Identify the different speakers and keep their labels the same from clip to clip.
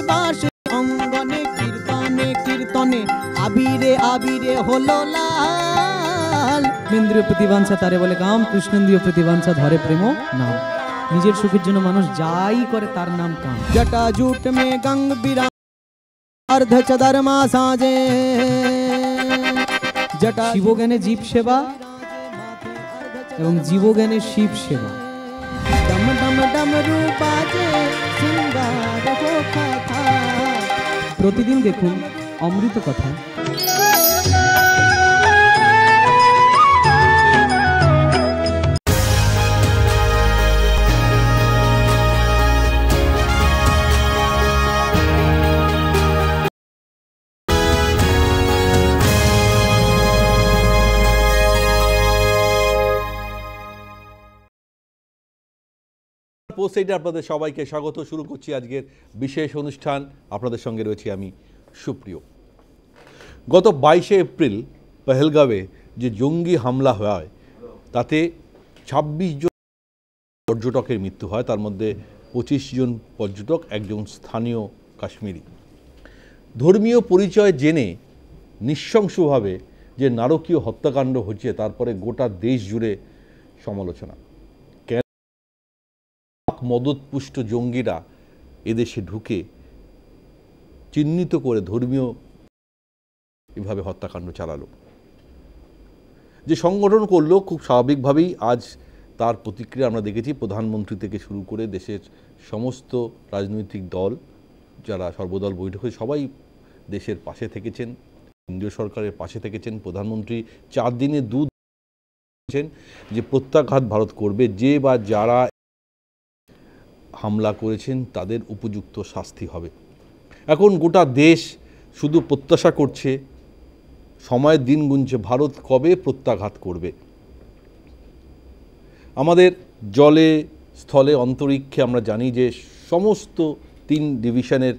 Speaker 1: বাস অঙ্গনে কীর্তনে কীর্তনে আবিরে আবিরে হলো লাল। ইন্দ্রিয় প্রতিবাঞ্ছা তারে বলে কাম, কৃষ্ণেন্দ্রিয় প্রতিবাঞ্ছা ধরে প্রেম নাম। নিজের সুখের জন্য মানুষ যাই করে তার নাম কাম। জটা জুট মে গঙ্গ বিরাজ अर्ध चदरमा साजे जटा शिवज्ञाने जीव सेवा एवं जीवज्ञाने शिव सेवा। डम डम डम रूपाजे सिंगार हो कथा। प्रतिदिन देखुन अमृत कथा।
Speaker 2: পোস্টে আপনাদের সবাইকে স্বাগত। শুরু করছি আজকের বিশেষ অনুষ্ঠান। আপনাদের সঙ্গে রয়েছি আমি সুপ্রিয়। গত 22শে এপ্রিল পহেলগাঁওয়ে যে জঙ্গি হামলা হয় তাতে 26 জন পর্যটকের মৃত্যু হয়, তার মধ্যে 25 জন পর্যটক, একজন স্থানীয় কাশ্মীরি। ধর্মীয় পরিচয় জেনে নৃশংসভাবে যে নারকীয় হত্যাকাণ্ড হচ্ছে তারপরে গোটা দেশ জুড়ে সমালোচনা। মদতপুষ্ট জঙ্গিরা এদেশে ঢুকে চিহ্নিত করে ধর্মীয় এভাবে হত্যাকাণ্ড চালালো। যে সংগঠন করলো খুব স্বাভাবিকভাবেই আজ তার প্রতিক্রিয়া আমরা দেখেছি। প্রধানমন্ত্রী থেকে শুরু করে দেশের সমস্ত রাজনৈতিক দল যারা সর্বদল বৈঠকে সবাই দেশের পাশে থেকেছেন, কেন্দ্রীয় সরকারের পাশে থেকেছেন। প্রধানমন্ত্রী 4 দিনে 2 বলেছেন যে প্রত্যাঘাত ভারত করবে, যে বা যারা হামলা করেছেন তাদের উপযুক্ত শাস্তি হবে। এখন গোটা দেশ শুধু প্রত্যাশা করছে, সময়ের দিন গুনছে ভারত কবে প্রত্যাঘাত করবে। আমাদের জলে স্থলে অন্তরিক্ষে আমরা জানি যে সমস্ত 3 ডিভিশনের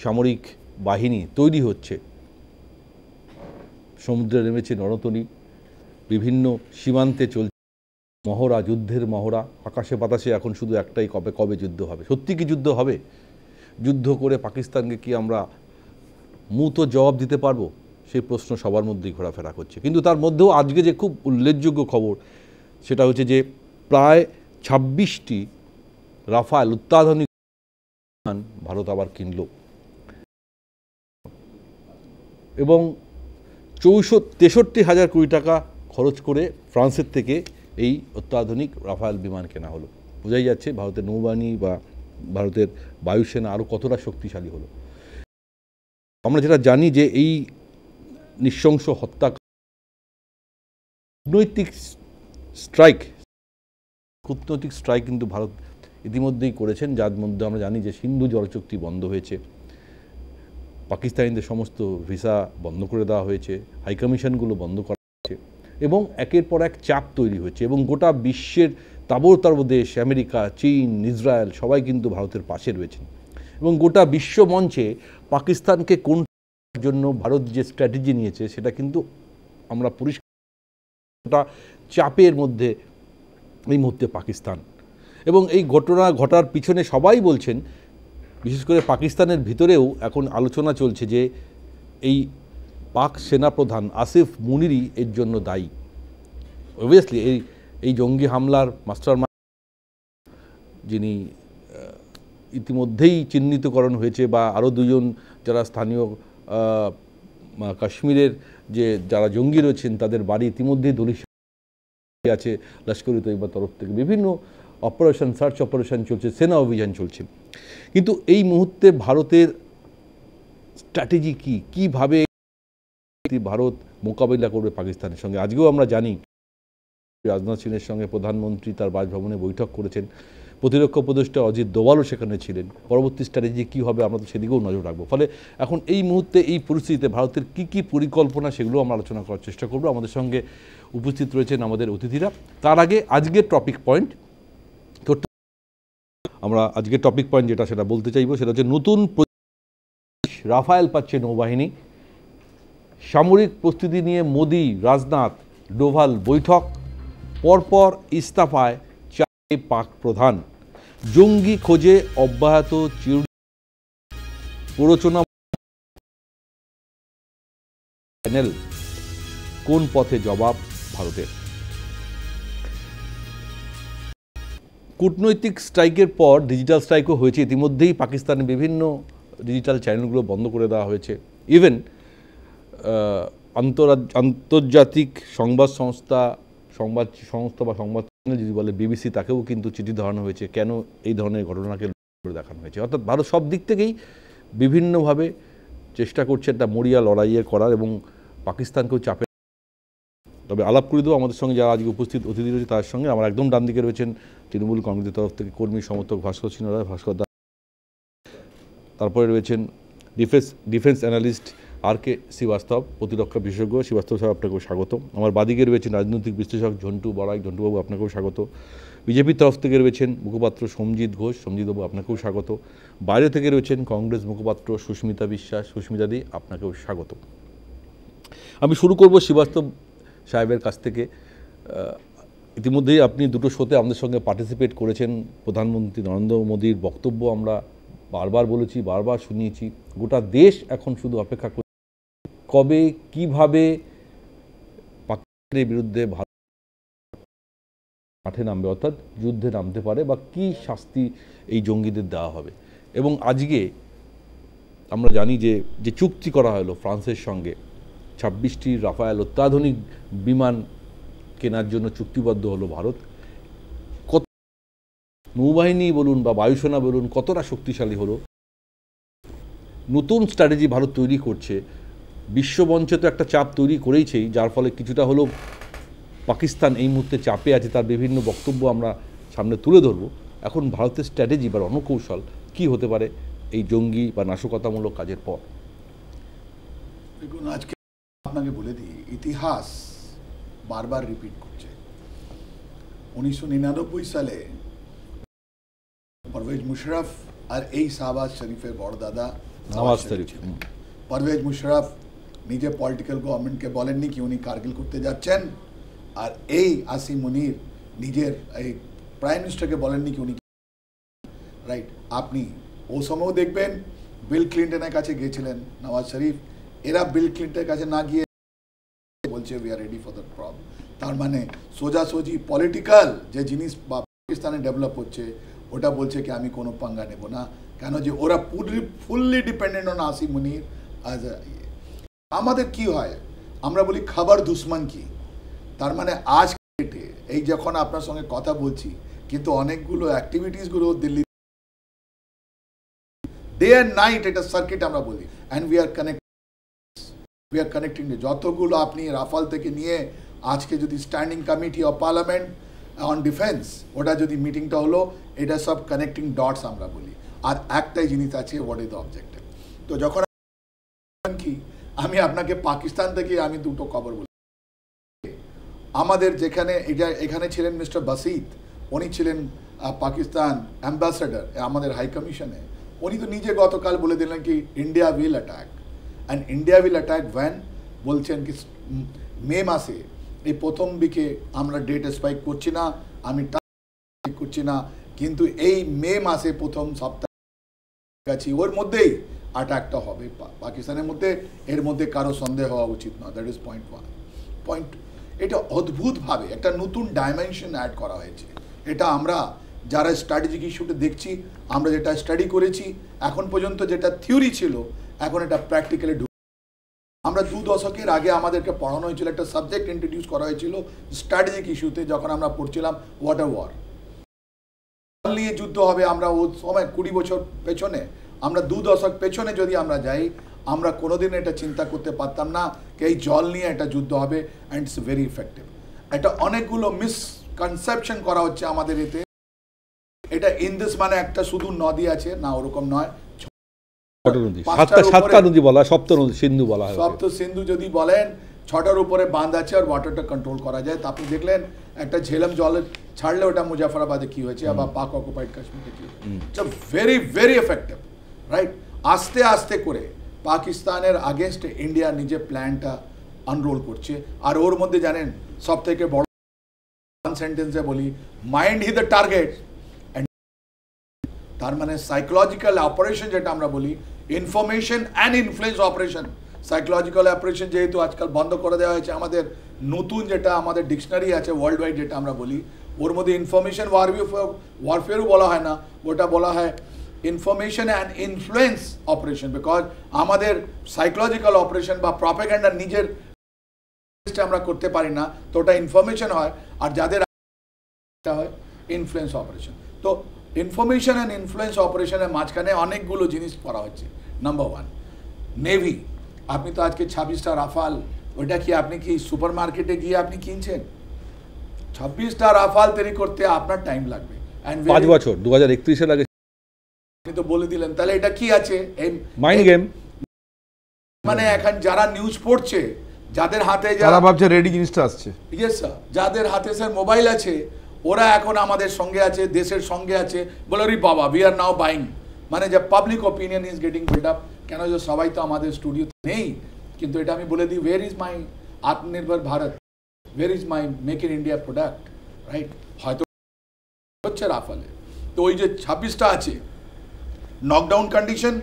Speaker 2: সামরিক বাহিনী তৈরি হচ্ছে। সমুদ্রে নেমেছে নরতরী, বিভিন্ন সীমান্তে চলছে মহড়া, যুদ্ধের মহড়া। আকাশে বাতাসে এখন শুধু একটাই, কবে কবে যুদ্ধ হবে। সত্যি কি যুদ্ধ হবে? যুদ্ধ করে পাকিস্তানকে কি আমরা মুতো জবাব দিতে পারবো? সেই প্রশ্ন সবার মধ্যেই ঘোরাফেরা করছে। কিন্তু তার মধ্যেও আজকে যে খুব উল্লেখযোগ্য খবর সেটা হচ্ছে যে প্রায় 26টি রাফায়েল অত্যাধুনিক ভারত আবার কিনল এবং 63,000 কোটি টাকা খরচ করে ফ্রান্সের থেকে এই অত্যাধুনিক রাফায়েল বিমান কেনা হলো। বোঝাই যাচ্ছে ভারতের নৌবাহিনী বা ভারতের বায়ুসেনা আরও কতটা শক্তিশালী হলো। আমরা যেটা জানি যে এই নৃশংস হত্যা কূটনৈতিক স্ট্রাইক কিন্তু ভারত ইতিমধ্যেই করেছেন, যার মধ্যে আমরা জানি যে সিন্ধু জলচুক্তি বন্ধ হয়েছে, পাকিস্তানিদের সমস্ত ভিসা বন্ধ করে দেওয়া হয়েছে, হাইকমিশনগুলো বন্ধ করা হয়েছে এবং একের পর এক চাপ তৈরি হচ্ছে এবং গোটা বিশ্বের তাবড় দেশ আমেরিকা, চীন, ইসরায়েল সবাই কিন্তু ভারতের পাশে রয়েছেন এবং গোটা বিশ্ব মঞ্চে পাকিস্তানকে কোন জন্য ভারত যে স্ট্র্যাটেজি নিয়েছে সেটা কিন্তু আমরা পরিষ্কার চাপের মধ্যে এই মুহূর্তে পাকিস্তান। এবং এই ঘটনা ঘটার পিছনে সবাই বলছেন, বিশেষ করে পাকিস্তানের ভিতরেও এখন আলোচনা চলছে যে এই পাক সেনাপ্রধান আসিফ মুনিরই এর জন্য দায়ী। অবভিয়াসলি এই জঙ্গি হামলার মাস্টারমাইন্ড যিনি ইতিমধ্যেই চিহ্নিতকরণ হয়েছে বা আরও 2 জন যারা স্থানীয় কাশ্মীরের যে যারা জঙ্গি রয়েছেন তাদের বাড়ি ইতিমধ্যেই দলিল আছে লস্কর-ই তৈয়বার তরফ থেকে। বিভিন্ন অপারেশন, সার্চ অপারেশন চলছে, সেনা অভিযান চলছে। কিন্তু এই মুহূর্তে ভারতের স্ট্র্যাটেজি কি, কীভাবে ভারত মোকাবিলা করবে পাকিস্তানের সঙ্গে? আজকেও আমরা জানি রাজনাথ সিংয়ের সঙ্গে প্রধানমন্ত্রী তার বাসভবনে বৈঠক করেছেন, প্রতিরক্ষা উপদেষ্টা অজিত দোভালও সেখানে ছিলেন। পরবর্তী স্ট্র্যাটেজি কী হবে আমরা তো সেদিকেও নজর রাখবো। ফলে এখন এই মুহূর্তে এই পরিস্থিতিতে ভারতের কি কি পরিকল্পনা সেগুলো আমরা আলোচনা করার চেষ্টা করব। আমাদের সঙ্গে উপস্থিত রয়েছেন আমাদের অতিথিরা। তার আগে আজকের টপিক পয়েন্ট, আমরা আজকের টপিক পয়েন্ট যেটা সেটা বলতে চাইব সেটা হচ্ছে নতুন রাফায়েল পাচ্ছে নৌবাহিনী, সামরিক প্রস্তুতি নিয়ে মোদি, রাজনাথ, ডোভাল বৈঠক, পরপর ইস্তফায় পাক প্রধান, জঙ্গি খোঁজে অব্যাহত প্ররোচনা প্যানেল কোন পথে জবাব ভারতের? কূটনৈতিক স্ট্রাইকের পর ডিজিটাল স্ট্রাইকও হয়েছে। ইতিমধ্যেই পাকিস্তানের বিভিন্ন ডিজিটাল চ্যানেলগুলো বন্ধ করে দেওয়া হয়েছে। ইভেন আন্তর্জাতিক সংবাদ সংস্থা বা সংবাদ চ্যানেল যদি বলে বিবিসি, তাকেও কিন্তু চিঠি ধরানো হয়েছে কেন এই ধরনের ঘটনাকে দেখানো হয়েছে। অর্থাৎ ভারত সব দিক থেকেই বিভিন্নভাবে চেষ্টা করছে একটা মরিয়া লড়াইয়ে করার এবং পাকিস্তানকেও চাপে। তবে আলাপ করে দেবো আমাদের সঙ্গে যারা আজকে উপস্থিত অতিথি রয়েছে তার সঙ্গে। আমার একদম ডান দিকে রয়েছেন তৃণমূল কংগ্রেসের তরফ থেকে কর্মী সমর্থক ভাস্কর সিনহা রায়, ভাস্কর দা। তারপরে রয়েছেন ডিফেন্স অ্যানালিস্ট আর.কে. শ্রীবাস্তব, প্রতিরক্ষা বিশেষজ্ঞ। শ্রীবাস্তব সাহেব, আপনাকেও স্বাগত। আমার বাদিকে রয়েছেন রাজনৈতিক বিশ্লেষক ঝন্টু বড়াই, ঝন্টুবাবু আপনাকেও স্বাগত। বিজেপির তরফ থেকে রয়েছেন মুখপাত্র সৌমজিৎ ঘোষ, সৌমজিৎবাবু আপনাকেও স্বাগত। বাইরে থেকে রয়েছেন কংগ্রেস মুখপাত্র সুস্মিতা বিশ্বাস, সুস্মিতাদি আপনাকেও স্বাগত। আমি শুরু করব শ্রীবাস্তব সাহেবের কাছ থেকে। ইতিমধ্যেই আপনি দুটো শোতে আমাদের সঙ্গে পার্টিসিপেট করেছেন। প্রধানমন্ত্রী নরেন্দ্র মোদীর বক্তব্য আমরা বারবার বলেছি, বারবার শুনিয়েছি। গোটা দেশ এখন শুধু অপেক্ষা করছে কবে কিভাবে পাকিস্তানের বিরুদ্ধে ভারত মাঠে নামবে, অর্থাৎ যুদ্ধে নামতে পারে, বা কি শাস্তি এই জঙ্গিদের দেওয়া হবে। এবং আজকে আমরা জানি যে চুক্তি করা হলো ফ্রান্সের সঙ্গে, 26টি রাফায়েল অত্যাধুনিক বিমান কেনার জন্য চুক্তিবদ্ধ হলো ভারত। কত নৌবাহিনী বলুন বা বায়ুসেনা বলুন কতটা শক্তিশালী হলো। নতুন স্ট্র্যাটেজি ভারত তৈরি করছে। বিশ্বমঞ্চে তো একটা চাপ তৈরি করেইছেই, যার ফলে কিছুটা হলেও পাকিস্তান এই মুহূর্তে চাপে আছে। তার বিভিন্ন বক্তব্য আমরা সামনে তুলে ধরব। এখন ভারতের স্ট্র্যাটেজি বা রণকৌশল কি হতে পারে এই জঙ্গি বা নাশকতামূলক কাজের পর?
Speaker 3: দেখুন, আজকে আপনাকে বলে দিই, ইতিহাস বারবার রিপিট করছে। 1999 সালে পারভেজ মুশারফ আর এই শাহবাজ শরীফের বড়দাদা
Speaker 2: নওয়াজ শরীফ,
Speaker 3: পারভেজ মুশারফ নিজে পলিটিক্যাল গভর্নমেন্টকে বলেননি কি উনি কার্গিল করতে যাচ্ছেন, আর এই আসিম মুনির নিজের এই প্রাইম মিনিস্টারকে বলেননি কি উনি, রাইট? আপনি ও সময়ও দেখবেন বিল ক্লিন্টনের কাছে গিয়েছিলেন নওয়াজ শরীফ। এরা বিল ক্লিন্টনের কাছে না গিয়ে বলছে we are ready for the problem. তার মানে সোজাসুজি পলিটিক্যাল যে জিনিস পাকিস্তানে ডেভেলপ হচ্ছে ওটা বলছে কি আমি কোনো পাঙ্গা নেব না, কেন যে ওরা ফুললি ডিপেন্ডেন্ট অন আসিম মুনির। আজ আমাদের কি হয়, আমরা বলি খবর দুশ্মন কি। তার মানে আজ এই যখন আপনার সঙ্গে কথা বলছি, কিন্তু অনেকগুলো অ্যাক্টিভিটিসগুলো দিল্লি ডে অ্যান্ড নাইট এটা সার্কিট আমরা বলি, অ্যান্ড উই আর কানেক্টিং যতগুলো আপনি রাফাল থেকে নিয়ে আজকে যদি standing committee of parliament on defence ওটা যদি মিটিংটা হলো, এটা সব কানেক্টিং ডটস আমরা বলি। আর একটাই জিনিস আছে, হোয়াট ইজ দ্য অবজেক্টিভ। তো যখন কি আমি আপনাকে পাকিস্তান থেকে আমি দুটো খবর বলি। আমাদের যেখানে এখানে ছিলেন মিস্টার বাসিত, উনি ছিলেন পাকিস্তান অ্যাম্বাসেডার আমাদের হাই কমিশনে। উনি তো নিজে গতকাল বলে দিলেন কি India will attack, and India will attack van বলছেন কি মে মাসে এই প্রথম দিকে আমরা ডেট স্পাইক করছি না, আমি করছি না, কিন্তু এই মে মাসে প্রথম সপ্তাহে ওর মধ্যেই অ্যাটাকটা হবে পাকিস্তানের মধ্যে। এর মধ্যে কারো সন্দেহ হওয়া উচিত না। That is point 1। পয়েন্ট, এটা অদ্ভুতভাবে একটা নতুন ডাইমেনশন অ্যাড করা হয়েছে। এটা আমরা যারা স্ট্র্যাটেজিক ইস্যুটা দেখছি, আমরা যেটা স্টাডি করেছি এখন পর্যন্ত, যেটা থিওরি ছিল এখন এটা প্র্যাকটিক্যালি আমরা 2 দশকের আগে আমাদেরকে পড়ানো হয়েছিল, একটা সাবজেক্ট ইন্ট্রোডিউস করা হয়েছিল স্ট্র্যাটেজিক ইস্যুতে, যখন আমরা পড়ছিলাম ওয়াটার ওয়ার নিয়ে যুদ্ধ হবে। আমরা ওই সময় 20 বছর পেছনে, আমরা 2 দশক পেছনে যদি আমরা যাই, আমরা কোনোদিন এটা চিন্তা করতে পারতাম না যে এই জল নিয়ে একটা যুদ্ধ হবে, অ্যান্ড ইটস ভেরি ইফেক্টিভ। এটা অনেকগুলো মিসকনসেপশন করা হচ্ছে আমাদের এতে। এটা ইন্দাস মানে একটা শুধু নদী আছে না, ওরকম নয়।
Speaker 2: সাতটা নদী বলা, সপ্ত সিন্ধু বলা হয়।
Speaker 3: সপ্ত সিন্ধু যদি বলেন, 6টার উপরে বাঁধ আছে আর ওয়াটারটা কন্ট্রোল করা যায়। তা আপনি দেখলেন একটা ঝেলম জল ছাড়লে ওটা মুজাফরাবাদে কি হয়েছে, আবার পাক অকুপাইড কাশ্মীরে কি হয়েছে। It's very very effective, right? আস্তে আস্তে করে পাকিস্তানের আগেনস্টে ইন্ডিয়া নিজে প্ল্যানটা আনরোল করছে। আর ওর মধ্যে জানেন সব থেকে বড় সেন্টেন্সে বলি, মাইন্ড হি দ্য টার্গেট। তার মানে সাইকোলজিক্যাল অপারেশন যেটা আমরা বলি, information and influence operation, psychological operation যেহেতু আজকাল বন্ধ করে দেওয়া হয়েছে, আমাদের নতুন যেটা আমাদের ডিকশনারি আছে ওয়ার্ল্ড ওয়াইড যেটা আমরা বলি, ওর মধ্যে ইনফরমেশন ওয়ারফেয়ারও বলা হয় না, ওটা বলা হয় information and influence operation, because আমাদের সাইকোলজিক্যাল অপারেশন বা প্রপাগান্ডা নিজের আমরা করতে পারি না, তো ওটা ইনফরমেশন হয়, আর যাদের হয় ইনফ্লুয়েন্স অপারেশন। তো ইনফরমেশন অ্যান্ড ইনফ্লুয়েন্স অপারেশনের মাঝখানে অনেকগুলো জিনিস করা হচ্ছে। Number one, navy. আপনি তো আজকে 26টা রাফাল, ওইটা কি আপনি কি সুপার মার্কেটে গিয়ে আপনি কিনছেন? 26টা রাফাল তৈরি করতে আপনার টাইম লাগবে,
Speaker 2: 5 বছর 2031-এর আগে।
Speaker 3: আপনি তো বলে দিলেন, তাহলে এটা কি আছে?
Speaker 2: Mind game.
Speaker 3: মানে এখন যারা নিউজ পড়ছে, যাদের হাতে
Speaker 4: যারা ভাবছে রেডি জিনিসটা আসছে,
Speaker 3: ইয়েস স্যার, যাদের হাতে স্যার মোবাইল আছে, ওরা এখন আমাদের সঙ্গে আছে, দেশের সঙ্গে আছে, বলে রি বাবা উই আর নাও বাইং, মানে যে public opinion is getting build up. কেন যে সবাই তো আমাদের স্টুডিওতে নেই, কিন্তু এটা আমি বলে দিই, ওয়ের is my Atmanirbhar Bharat, where is my make in India product, right? হয়তো হচ্ছে রাফালে, তো ওই যে 26টা আছে, knockdown condition,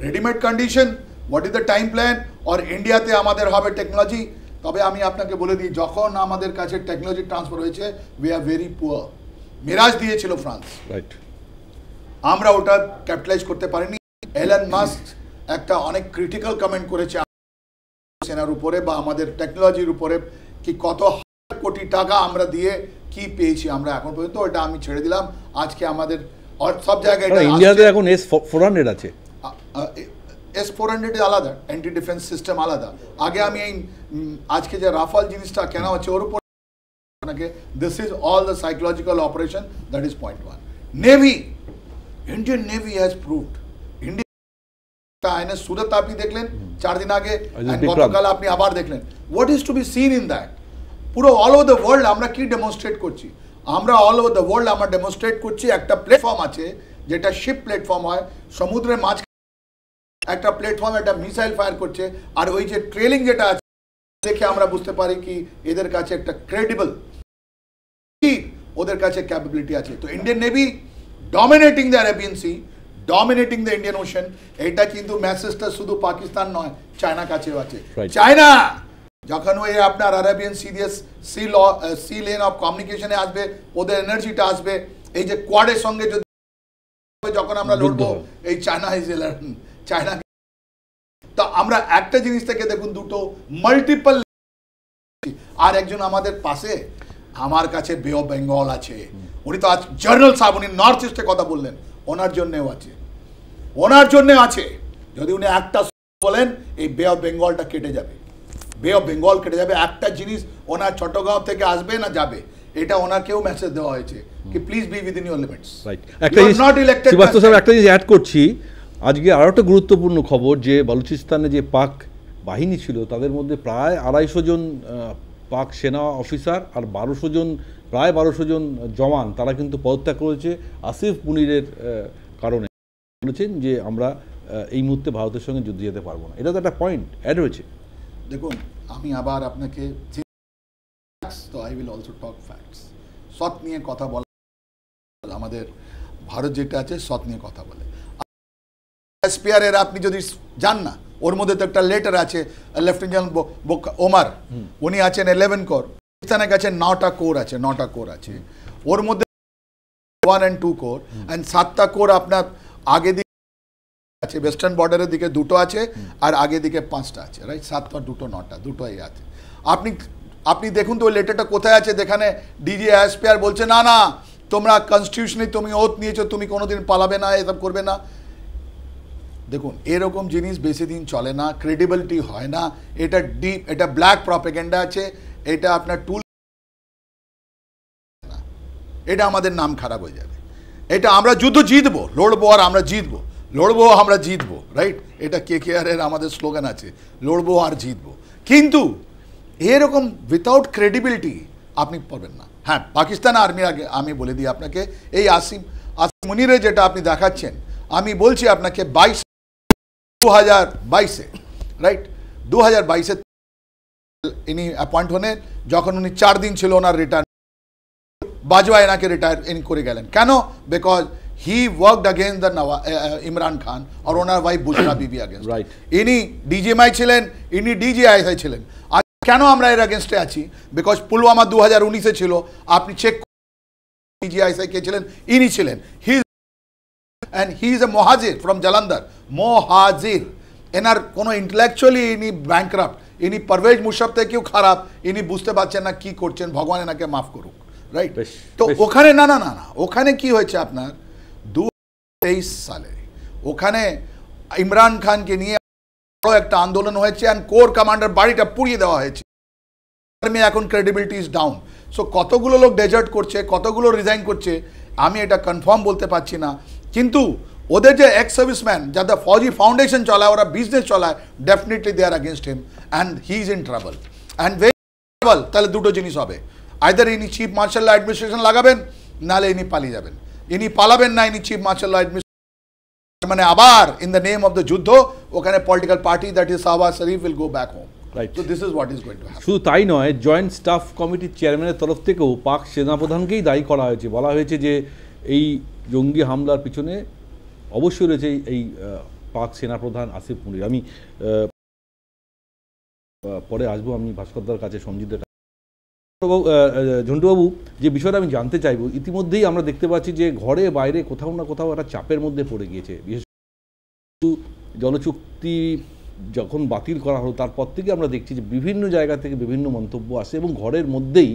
Speaker 3: readymade condition, what is the time plan, আর ইন্ডিয়াতে আমাদের হবে টেকনোলজি। তবে আমি আপনাকে বলে দিই, যখন আমাদের কাছে টেকনোলজি ট্রান্সফার হয়েছে, we are very poor. Mirage দিয়েছিল ফ্রান্স,
Speaker 2: রাইট,
Speaker 3: আমরা ওটা ক্যাপিটালাইজ করতে পারিনি। এলন মাস্ক একটা অনেক ক্রিটিক্যাল কমেন্ট করেছে সেনার উপরে বা আমাদের টেকনোলজির উপরে, কি কত কোটি টাকা আমরা দিয়ে কি পেয়েছি আমরা এখন পর্যন্ত, ওটা আমি ছেড়ে দিলাম। আজকে আমাদের সব জায়গায়
Speaker 2: ইন্ডিয়াতে এখন S-400 আছে।
Speaker 3: S-400 আলাদা, অ্যান্টি ডিফেন্স সিস্টেম আলাদা। আগে আমি এই আজকে যে রাফাল জিনিসটা কেনা হচ্ছে ওর উপর, this is all the psychological operation, that is point one. Navy, Indian navy has proved, India Surat আপনি দেখলেন 4 দিন আগে, গতকাল আপনি আবার দেখলেন। What is to be seen in that? পুরো অল ওভার দ্য ওয়ার্ল্ড আমরা কি ডেমনস্ট্রেট করছি? আমরা অল ওভার দ্য ওয়ার্ল্ড আমরা ডেমনস্ট্রেট করছি একটা প্ল্যাটফর্ম আছে, যেটা শিপ প্ল্যাটফর্ম হয়, সমুদ্রের মাঝ একটা প্ল্যাটফর্ম, একটা মিসাইল ফায়ার করছে, আর ওই যে ট্রেলিং যেটা আছে দেখে আমরা বুঝতে পারি কি এদের কাছে একটা ক্রেডিবল, ওদের কাছে ক্যাপাবিলিটি আছে। তো Indian navy dominating the Arabian sea, dominating the Indian ocean. এটা কিন্তু মেসেজটা শুধু পাকিস্তান নয়, চায়না কাছেও আছে। চায়না যখন ওই আপনার আরাবিয়ান সি দিয়ে সি লেন অফ কমিউনিকেশনে আসবে, ওদের এনার্জিটা আসবে, এই যে কোয়াডের সঙ্গে যদি যখন আমরা লড়বো, এই চায়না ইজ চায়না। তো আমরা একটা জিনিস থেকে দেখুন, দুটো মাল্টিপল, আর একজন আমাদের পাশে, আমার কাছে বে অফ বেঙ্গল আছে, উনি তো আজ জেনারেল সাহেব, উনি নর্থ ইস্টে কথা বললেন, ওনার জন্যেও আছে, ওনার জন্য আছে। যদি উনি একটা বলেন, এই বে অফ বেঙ্গলটা কেটে যাবে, বে অফ বেঙ্গল কেটে যাবে। একটা জিনিস, ওনার চট্টগ্রাম থেকে আসবে না যাবে, এটা ওনাকেও মেসেজ দেওয়া হয়েছে কি please be within your limits,
Speaker 2: right. একটা জিনিস শ্রীবাস্তব সাহেব, একটা জিনিস অ্যাড করছি, আজকে আরও একটা গুরুত্বপূর্ণ খবর, যে বালুচিস্তানে যে পাক বাহিনী ছিল, তাদের মধ্যে প্রায় 250 জন পাক সেনা অফিসার আর প্রায় 1200 জন জওয়ান, তারা কিন্তু পদত্যাগ করেছে আসিফ মুনিরের কারণে। বলেছেন যে আমরা এই মুহূর্তে ভারতের সঙ্গে যুদ্ধে যেতে পারবো না। এটা তো একটা পয়েন্ট অ্যাড হয়েছে।
Speaker 3: দেখুন, আমি আবার আপনাকে, তো I will also talk facts. সৎ নিয়ে কথা বলা, আমাদের ভারত যেটা আছে সৎ নিয়ে কথা বলে। এসপিআর আপনি যদি যান না, ওর মধ্যে তো একটা লেটার আছে, লেফটেন্যান্ট ওমার, উনি আছেন 11 কোর, পাকিস্তানের কাছে 9টা কোর আছে, 9টা কোর আছে, ওর মধ্যে 1 and 2 কোর, অ্যান্ড 7টা কোর আপনার আগে দিকে আছে, ওয়েস্টার্ন বর্ডারের দিকে 2টো আছে, আর আগে দিকে 5টা আছে, রাইট? 7 আর 2টো 9টা, দুটোই আছে। আপনি দেখুন তো ওই লেটারটা কোথায় আছে, যেখানে ডিজি এসপিআর বলছে না না, তোমরা কনস্টিটিউশনে তুমি ওথ নিয়েছো, তুমি কোনোদিন পালাবে না, এসব করবে না। দেখুন, এরকম জিনিস বেশি দিন চলে না, ক্রেডিবিলিটি হয় না, এটা ডিপ, এটা ব্ল্যাক প্রপাগান্ডা আছে, এটা আপনার টুল, এটা আমাদের নাম খারাপ হয়ে যাবে। এটা আমরা যুদ্ধ জিতবো, লড়বো আর আমরা জিতবো, লড়বো আমরা জিতবো, রাইট? এটা KKR এর আমাদের স্লোগান আছে, লড়বো আর জিতবো। কিন্তু এরকম উইথাউট ক্রেডিবিলিটি আপনি পারবেন না। হ্যাঁ, পাকিস্তান আর্মির আগে আমি বলে দিই আপনাকে, এই আসিফ মুনিরে যেটা আপনি দেখাচ্ছেন, আমি বলছি আপনাকে 2022-এ, রাইট, 2022-এ ইনি অ্যাপয়েন্ট হলেন, যখন উনি 4 দিন ছিল ওনার রিটায়ার, বাজওয়া এনাকে রিটায়ার ইনি করে গেলেন। কেন? Because he worked against the Imran Khan और ওনার wife Bushra Bibi against
Speaker 2: Right.
Speaker 3: ইনি DGMI ছিলেন, ইনি DGISI ছিলেন। আজ কেন আমরা এর अगेंस्ट আছি? বিকজ পুলওয়ামা 2019 ছিল, আপনি চেক DGISI কে ছিলেন, ইনি ছিলেন। and he is a mohajir from Jalandhar, mohajir, এনার কোনো ইন্টেলেকচুয়ালি ইনি ব্যাংকরাপ্ট, ইনি পারভেজ মুশারফ থেকেও খারাপ, ইনি বুঝতে পারছেন না কি করছেন, ভগবান এনাকে মাফ করুক, রাইট? তো ওখানে না না না না ওখানে কি হয়েছে আপনার 2023 সালে ওখানে ইমরান খানকে নিয়ে বড় একটা আন্দোলন হয়েছে এন্ড কোর কমান্ডার বাড়িটা পুড়িয়ে দেওয়া হয়েছে। আর্মি এখন ক্রেডিবিলিটি ইজ ডাউন। সো কতগুলো লোক ডেজার্ট করছে, কতগুলো রিজাইন করছে, আমি এটা কনফার্ম বলতে পারছি না, কিন্তু ওদের যে এক্স সার্ভিসম্যান যাদের ফৌজি ফাউন্ডেশন চলায়, ওরা বিজনেস চলায়, definitely they are against him and he is in trouble and very trouble. তাহলে দুটো জিনিস হবে, আইদার ইনি চিফ মার্শাল ল অ্যাডমিনিস্ট্রেশন লাগাবেন, নাহলে ইনি পালিয়ে যাবেন। ইনি পালাবেন না, ইনি চিফ মার্শাল ল অ্যাডমিনিস্ট্রেশন মানে আবার in the name of the যুদ্ধ ওখানে political party that is Shahbaz Sharif will go back home.
Speaker 2: Right.
Speaker 3: So this is what is going to happen.
Speaker 2: শুধু তাই নয়, জয়েন্ট স্টাফ কমিটির চেয়ারম্যানের তরফ থেকেও পাক সেনাপ্রধানকেই দায়ী করা হয়েছে। বলা হয়েছে যে এই জঙ্গি হামলার পিছনে অবশ্যই রয়েছে এই পাক সেনাপ্রধান আসিফ মুনির। আমি পরে আসবো আমি ভাস্করদার কাছে, সঞ্জিতের কাছে। ঝন্টুবাবু, যে বিষয়টা আমি জানতে চাইবো, ইতিমধ্যেই আমরা দেখতে পাচ্ছি যে ঘরে বাইরে কোথাও না কোথাও একটা চাপের মধ্যে পড়ে গিয়েছে। বিশেষ জলচুক্তি যখন বাতিল করা হলো তারপর থেকে আমরা দেখছি যে বিভিন্ন জায়গা থেকে বিভিন্ন মন্তব্য আসে এবং ঘরের মধ্যেই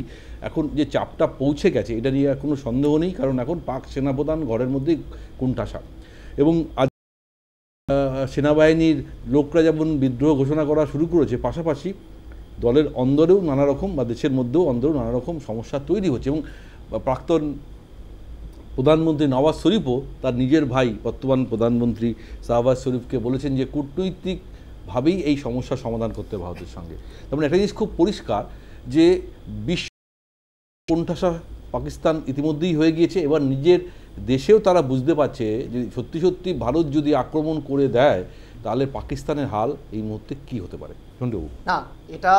Speaker 2: এখন যে চাপটা পৌঁছে গেছে এটা নিয়ে কোনো সন্দেহ নেই, কারণ এখন পাক সেনাপ্রধান ঘরের মধ্যেই কোণঠাসা। এবং আজ সেনাবাহিনীর লোকরা যেমন বিদ্রোহ ঘোষণা করা শুরু করেছে, পাশাপাশি দলের অন্দরেও নানা রকম বা দেশের মধ্যেও অন্দরেও নানা রকম সমস্যা তৈরি হচ্ছে। এবং প্রাক্তন প্রধানমন্ত্রী নওয়াজ শরীফও তার নিজের ভাই বর্তমান প্রধানমন্ত্রী শাহবাজ শরীফকে বলেছেন যে কূটনৈতিকভাবেই এই সমস্যার সমাধান করতে ভারতের সঙ্গে। তার মানে একটা জিনিস খুব পরিষ্কার যে বিশ্ব কোণঠাসা পাকিস্তান ইতিমধ্যেই হয়ে গিয়েছে। এবার নিজের দেশেও তারা বুঝতে পারছে যে সত্যি সত্যি ভারত যদি আক্রমণ করে দেয় তাহলে পাকিস্তানের হাল এই মুহূর্তে কি হতে পারে। ঝন্টুবাবু,
Speaker 4: না এটা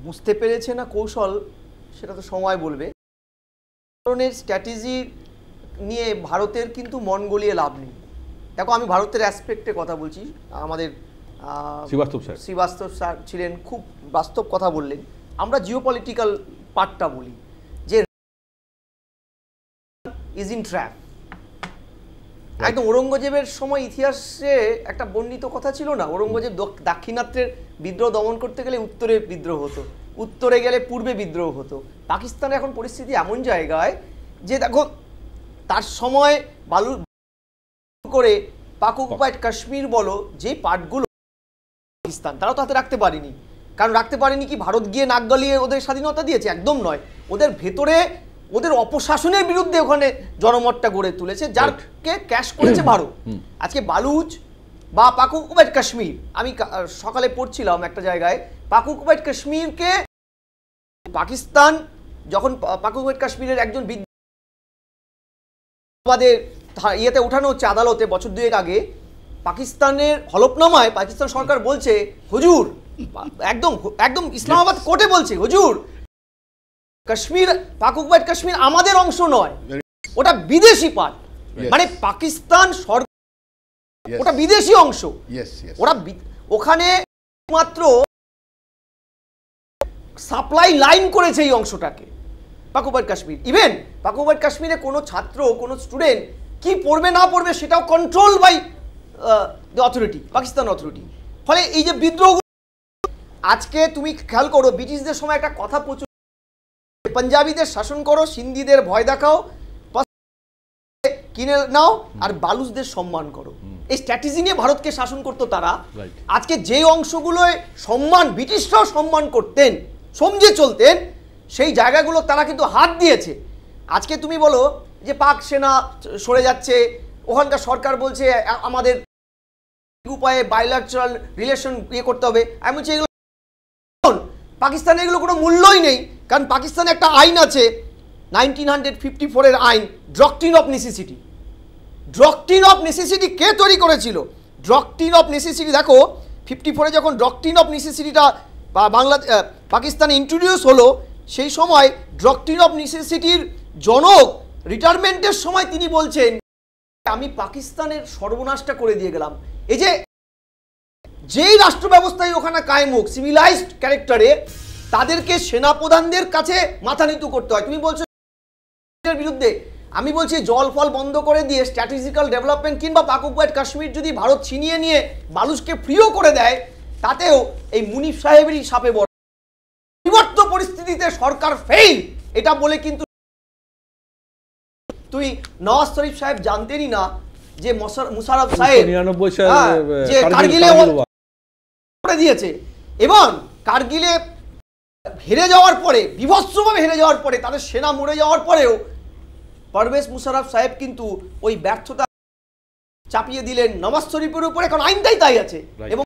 Speaker 4: বুঝতে পেরেছে না কৌশল, সেটা তো সময় বলবে। ধরনের স্ট্র্যাটেজি নিয়ে ভারতের কিন্তু মন গলিয়ে লাভ নেই। দেখো, আমি ভারতের অ্যাসপেক্টে কথা বলছি। আমাদের শ্রীবাস্তব স্যার ছিলেন, খুব বাস্তব কথা বললেন। আমরা জিওপলিটিক্যাল পার্টটা বলি যে ইজ ইন ট্র্যাপ। একদম ঔরঙ্গজেবের সময় ইতিহাসে একটা বর্ণিত কথা ছিল না, ঔরঙ্গজেব দাক্ষিণাত্যের বিদ্রোহ দমন করতে গেলে উত্তরে বিদ্রোহ হতো, উত্তরে গেলে পূর্বে বিদ্রোহ হতো। পাকিস্তানে এখন পরিস্থিতি এমন জায়গায় যে দেখো, তার সময় বালু করে পাক অকুপাইড কাশ্মীর বলো, যে পার্টগুলো পাকিস্তান তারাও তো হাতে রাখতে পারেনি। কারণ রাখতে পারেনি কি ভারত গিয়ে নাক গলিয়ে ওদের স্বাধীনতা দিয়েছে? একদম নয়। ওদের ভেতরে ওদের অপশাসনের বিরুদ্ধে ওখানে জনমতটা গড়ে তুলেছে, যারকে ক্যাশ করেছে ভারত। আজকে বালুচ বা পাক অকুপাইড কাশ্মীর, আমি সকালে পড়ছিলাম একটা জায়গায়, পাক অকুপাইড কাশ্মীরকে পাকিস্তান যখন পাক অকুপাইড কাশ্মীরের একজন আমাদের ইয়েতে উঠানো হচ্ছে আদালতে বছর দুয়েক আগে, পাকিস্তানের হলফনামায় পাকিস্তান সরকার বলছে, হুজুর, একদম একদম ইসলামাবাদ কোর্টে বলছে, হুজুর কাশ্মীর পাক অকুপাইড কাশ্মীর আমাদের অংশ নয়, ওটা বিদেশি পার্ট। মানে পাকিস্তান সরকার ওটা বিদেশি অংশ, ওরা ওখানে মাত্র সাপ্লাই লাইন করেছে এই অংশটাকে পাক অকুপাইড কাশ্মীর। ইভেন পাক অকুপাইড কাশ্মীরে কোনো ছাত্র, কোনো স্টুডেন্ট কি পড়বে না পড়বে সেটাও control by the authority, Pakistan authority. ফলে এই যে বিদ্রোহ, আজকে তুমি খেয়াল করো, ব্রিটিশদের সময় একটা কথা প্রচুর, পাঞ্জাবিদের শাসন করো, সিন্ধিদের ভয় দেখাও, কিনে নাও, আর বালুচদের সম্মান করো। এই স্ট্র্যাটেজি নিয়ে ভারতকে শাসন করতো তারা। আজকে যে অংশগুলোয় সম্মান ব্রিটিশরাও সম্মান করতেন, সমঝে চলতেন, সেই জায়গাগুলো তারা কিন্তু হাত দিয়েছে। আজকে তুমি বলো যে পাক সেনা সরে যাচ্ছে, ওখানকার সরকার বলছে আমাদের উপায়ে বাইল্যাটারাল রিলেশন ইয়ে করতে হবে। আমি বলছি এগুলো পাকিস্তানে এগুলো কোনো মূল্যই নেই, কারণ পাকিস্তানে একটা আইন আছে 1954 আইন, doctrine of necessity. Doctrine of necessity কে তৈরি করেছিল? ডক্ট্রিন অফ নেসেসিটি দেখো, 54 যখন ডক্ট্রিন অফ নেসেসিটিটা পাকিস্তানে ইন্ট্রোডিউস হলো, সেই সময় ডক্ট্রিন অফ নেসেসিটির জনক রিটায়ারমেন্টের সময় তিনি বলছেন আমি পাকিস্তানের সর্বনাশটা করে দিয়ে গেলাম। এই যে যেই রাষ্ট্র ব্যবস্থায় ওখানে কায়েম হোক সিভিলাইজড ক্যারেক্টারে, তাদেরকে সেনাপ্রধানদের কাছে মাথা নিচু করতে হয়। তুমি বলছো বিরুদ্ধে, আমি বলছি জল ফল বন্ধ করে দিয়ে স্ট্র্যাটেজিক্যাল ডেভেলপমেন্ট কিংবা পাকুয়াট কাশ্মীর যদি ভারত ছিনিয়ে নিয়ে বালুচকে ফ্রিও করে দেয়, তাতেও এই মুনিফ সাহেবেরই সাপে বড়। বিবর্ত পরিস্থিতিতে সরকার ফেল এটা বলে কিন্তু তুই নওয়াজ শরীফ সাহেব জানতেনই না যে মুশারফ সাহেব
Speaker 2: 99 সালে
Speaker 4: যে কারগিলে করে দিয়েছে, এবং কারগিলে হেরে যাওয়ার পরে, বিভৎসভাবে হেরে যাওয়ার পরে, তাদের সেনা মরে যাওয়ার পরেও পারভেজ মুশারফ সাহেব কিন্তু ওই ব্যর্থতা চাপিয়ে দিলেন নওয়াজ শরীফের উপরে, কারণ আইনটাই তাই আছে। এবং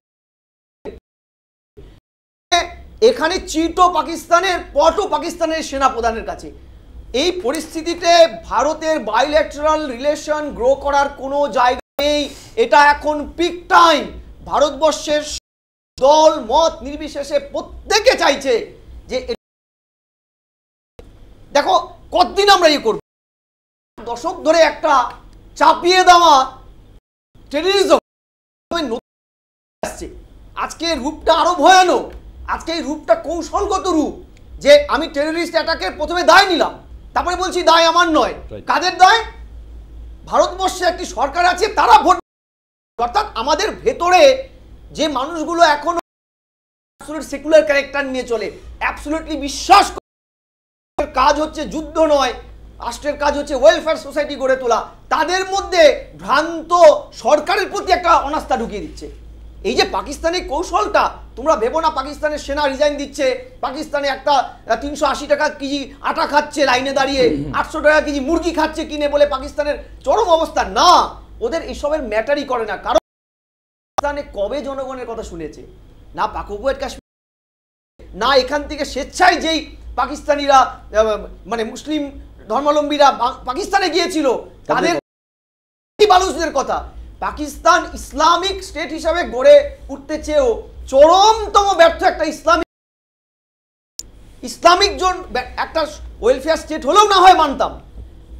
Speaker 4: এখানে চিটো পাকিস্তানের, পটও পাকিস্তানের সেনা প্রধানের কাছে। এই পরিস্থিতিতে ভারতের বাইল্যাটারাল রিলেশন গ্রো করার কোনো জায়গা নেই। এটা এখন পিক টাইম। ভারতবর্ষের দল মত নির্বিশেষে প্রত্যেকে চাইছে যে দেখো কতদিন আমরা ইয়ে করব, দশক ধরে একটা চাপিয়ে দেওয়া টেররিজম আসছে। আজকে রূপটা আরো ভয়ানক। আজকে এই রূপটা কৌশলগত রূপ, যে আমি টেররিস্ট অ্যাটাকের প্রথমে দায় নিলাম, তারপরে বলছি দায় আমার নয়। কাদের দায়? ভারতবর্ষে একটি সরকার আছে, তারা ভোট, অর্থাৎ আমাদের ভেতরে যে মানুষগুলো এখনো সেকুলার ক্যারেক্টার নিয়ে চলে, অ্যাবসলিউটলি বিশ্বাস করে কাজ হচ্ছে যুদ্ধ নয়, রাষ্ট্রের কাজ হচ্ছে ওয়েলফেয়ার সোসাইটি গড়ে তোলা, তাদের মধ্যে ভ্রান্ত সরকারের প্রতি একটা অনাস্থা ঢুকিয়ে দিচ্ছে। এই যে পাকিস্তানের কৌশলটা, তোমরা ভেবো না পাকিস্তানের সেনা রিজাইন দিচ্ছে, পাকিস্তানে একটা 380 টাকা কেজি আটা খাচ্ছে লাইনে দাঁড়িয়ে, 800 টাকা কেজি মুরগি খাচ্ছে কিনে বলে পাকিস্তানের চরম অবস্থা। না, ওদের এসবের ম্যাটারই করে না। কারণ পাকিস্তানে কবে জনগণের কথা শুনেছে? না পাকুয়াট কাশ্মীর, না এখান থেকে স্বেচ্ছায় যেই পাকিস্তানিরা মানে মুসলিম ধর্মাবলম্বীরা পাকিস্তানে গিয়েছিল তাদের বালুচদের কথা। পাকিস্তান ইসলামিক স্টেট হিসাবে গড়ে উঠতে চেয়েও চরমতম ব্যর্থ একটা ইসলামিক জোন, একটা ওয়েলফেয়ার স্টেট হলেও না হয় মানতাম।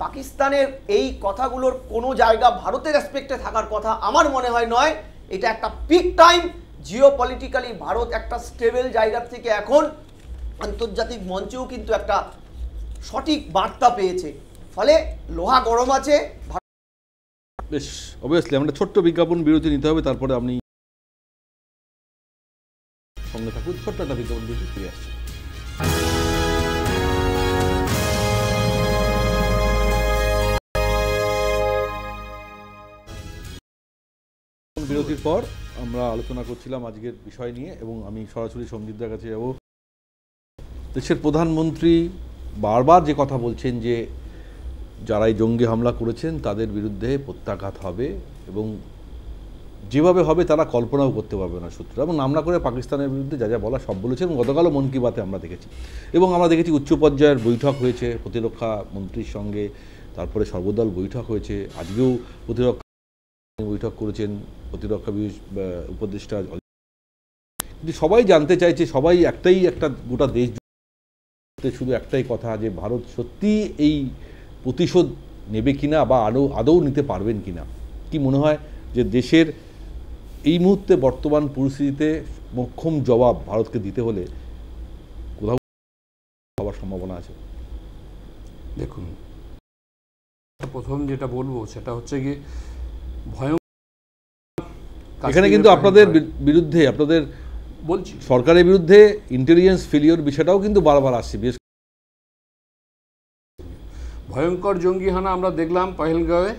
Speaker 4: পাকিস্তানের এই কথাগুলোর কোনো জায়গা ভারতের রেসপেক্টে থাকার কথা আমার মনে হয় নয়। এটা একটা পিক টাইম। জিওপলিটিক্যালি ভারত একটা স্টেবল জায়গা থেকে এখন আন্তর্জাতিক মঞ্চেও কিন্তু একটা সঠিক বার্তা পেয়েছে, ফলে লোহা গরম আছে।
Speaker 2: বেশ, অবভিয়াসলি আমরা ছোট্ট বিজ্ঞাপন বিরতি নিতে হবে, তারপরে আপনি সঙ্গে থাকুন। ছোট্ট একটা বিজ্ঞাপন বিরতি, ফিরে আসছি। বিরতির পর আমরা আলোচনা করছিলাম আজকের বিষয় নিয়ে, এবং আমি সরাসরি সন্দীপদার কাছে যাব। দেশের প্রধানমন্ত্রী বারবার যে কথা বলছেন যে যারা এই জঙ্গি হামলা করেছেন তাদের বিরুদ্ধে প্রত্যাঘাত হবে, এবং যেভাবে হবে তারা কল্পনাও করতে পারবে না সূত্র, এবং নাম না করে পাকিস্তানের বিরুদ্ধে যা যা বলা সব বলেছেন। গতকালও মন কি বাতে আমরা দেখেছি, এবং আমরা দেখেছি উচ্চ পর্যায়ের বৈঠক হয়েছে প্রতিরক্ষা মন্ত্রীর সঙ্গে, তারপরে সর্বদল বৈঠক হয়েছে। আজকেও প্রতিরক্ষা বৈঠক করেছেন প্রতিরক্ষা উপদেষ্টা। কিন্তু সবাই জানতে চাইছে, সবাই একটা গোটা দেশ শুধু একটাই কথা, যে ভারত সত্যি এই প্রতিশোধ নেবে কিনা বা আদৌ নিতে পারবেন কিনা। কি মনে হয় যে দেশের এই মুহূর্তে বর্তমান পরিস্থিতিতে মোক্ষম জবাব ভারতকে দিতে হলে কোথাও হওয়ার সম্ভাবনা আছে?
Speaker 5: দেখুন, প্রথম যেটা বলবো সেটা হচ্ছে কি, ভয়ঙ্কর
Speaker 2: এখানে কিন্তু আপনাদের বিরুদ্ধে, আপনাদের
Speaker 5: বলছি
Speaker 2: সরকারের বিরুদ্ধে ইন্টেলিজেন্স ফেলিওর বিষয়টাও কিন্তু বারবার আসছে।
Speaker 5: ভয়ঙ্কর জঙ্গি হানা আমরা দেখলাম পহেলগাঁওয়ে।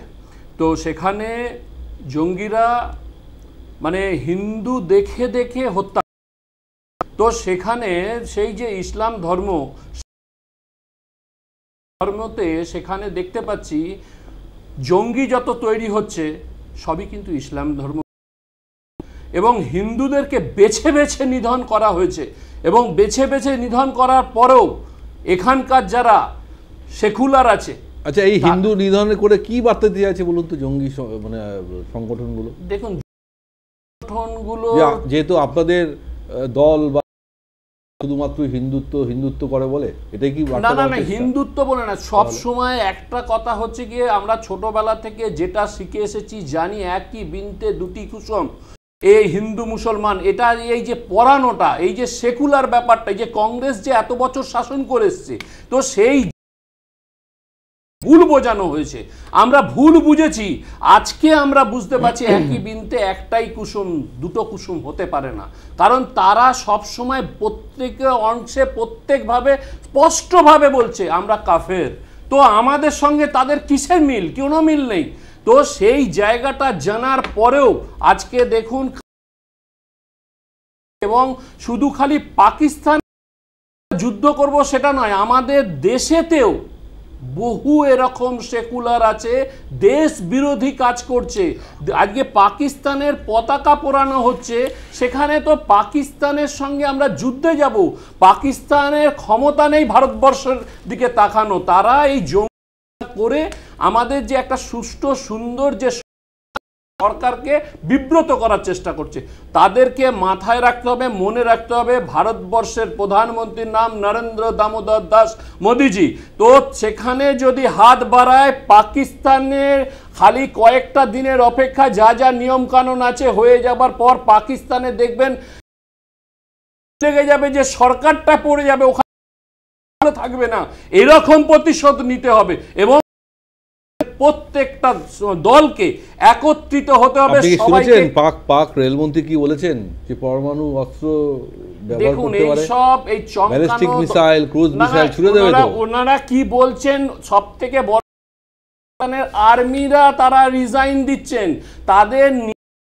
Speaker 5: তো সেখানে জঙ্গিরা মানে হিন্দু দেখে দেখে হত্যা। তো সেখানে সেই যে ইসলাম ধর্মতে সেখানে দেখতে পাচ্ছি জঙ্গি যত তৈরি হচ্ছে সবই কিন্তু ইসলাম ধর্ম, এবং হিন্দুদেরকে বেছে বেছে নিধন করা হয়েছে। এবং বেছে বেছে নিধন করার পরেও এখানকার যারা সেকুলার আছে,
Speaker 2: আচ্ছা, এই হিন্দু নিধন করে কি বার্তা দিয়ে আছে বলুন তো জঙ্গি মানে সংগঠনগুলো?
Speaker 5: দেখুন, সংগঠনগুলো
Speaker 2: যেহেতু আপনাদের দল বা শুধুমাত্র হিন্দুত্ব হিন্দুত্ব করে বলে, এটাই কি
Speaker 5: না না না, হিন্দুত্ব বলে না, সব সময় একটা কথা হচ্ছে গিয়ে আমরা ছোটবেলা থেকে যেটা শিখে এসেছি, জানি একই বৃন্তে দুটি কুসুম, এই হিন্দু মুসলমান, এটা এই যে পড়ানোটা, এই যে সেকুলার ব্যাপারটা, এই যে কংগ্রেস যে এত বছর শাসন করে এসছে, তো সেই ভুল বোঝানো হয়েছে, আমরা ভুল বুঝেছি। আজকে আমরা বুঝতে পারছি একই বৃন্তে একটাই কুসুম, দুটো কুসুম হতে পারে না, কারণ তারা সব সময় প্রত্যেক অংশে প্রত্যেকভাবে স্পষ্টভাবে বলছে আমরা কাফের। তো আমাদের সঙ্গে তাদের কিসের মিল? কোনো মিল নেই। তো সেই জায়গাটা জানার পরেও আজকে দেখুন, এবং শুধু খালি পাকিস্তান যুদ্ধ করব সেটা নয়, আমাদের দেশেতেও বহু এরকম সেকুলার আছে, দেশ বিরোধী কাজ করছে। আজকে পাকিস্তানের পতাকা পোড়ানো হচ্ছে, সেখানে তো পাকিস্তানের সঙ্গে আমরা যুদ্ধে যাব, পাকিস্তানের ক্ষমতা নেই ভারতবর্ষের দিকে তাকানো। তারা এই জঙ্গি করে আমাদের যে একটা সুষ্ঠু সুন্দর যে সরকারকে বিব্রত করার চেষ্টা করছে। তাদেরকে মাথায় রাখতে হবে, মনে রাখতে হবে, ভারতবর্ষের প্রধানমন্ত্রীর নাম নরেন্দ্র দামোদর দাস মোদিজি। তো সেখানে যদি হাত বাড়ায়, পাকিস্তানের খালি কয়েকটা দিনের অপেক্ষা, যা যা নিয়ম কানুন আছে হয়ে যাবার পর পাকিস্তানে দেখবেন লেগে যাবে যে সরকারটা পড়ে যাবে, ওখানে থাকবে না, এরকম প্রতিশোধ নিতে হবে। এবং প্রত্যেকটা দলকে একত্রিত হতে হবে।
Speaker 2: শুনেছেন পাক রেলমন্ত্রী কি বলেছেন, যে পরমাণু অস্ত্র ব্যবহার করতে পারে,
Speaker 5: সব এই
Speaker 2: ব্যালিস্টিক মিসাইল, ক্রুজ মিসাইল ছুড়ে দেবে। তো
Speaker 5: ওনারা কি বলছেন, সবথেকে বড় আর্মিরা তারা রিজাইন দিচ্ছেন, তাদের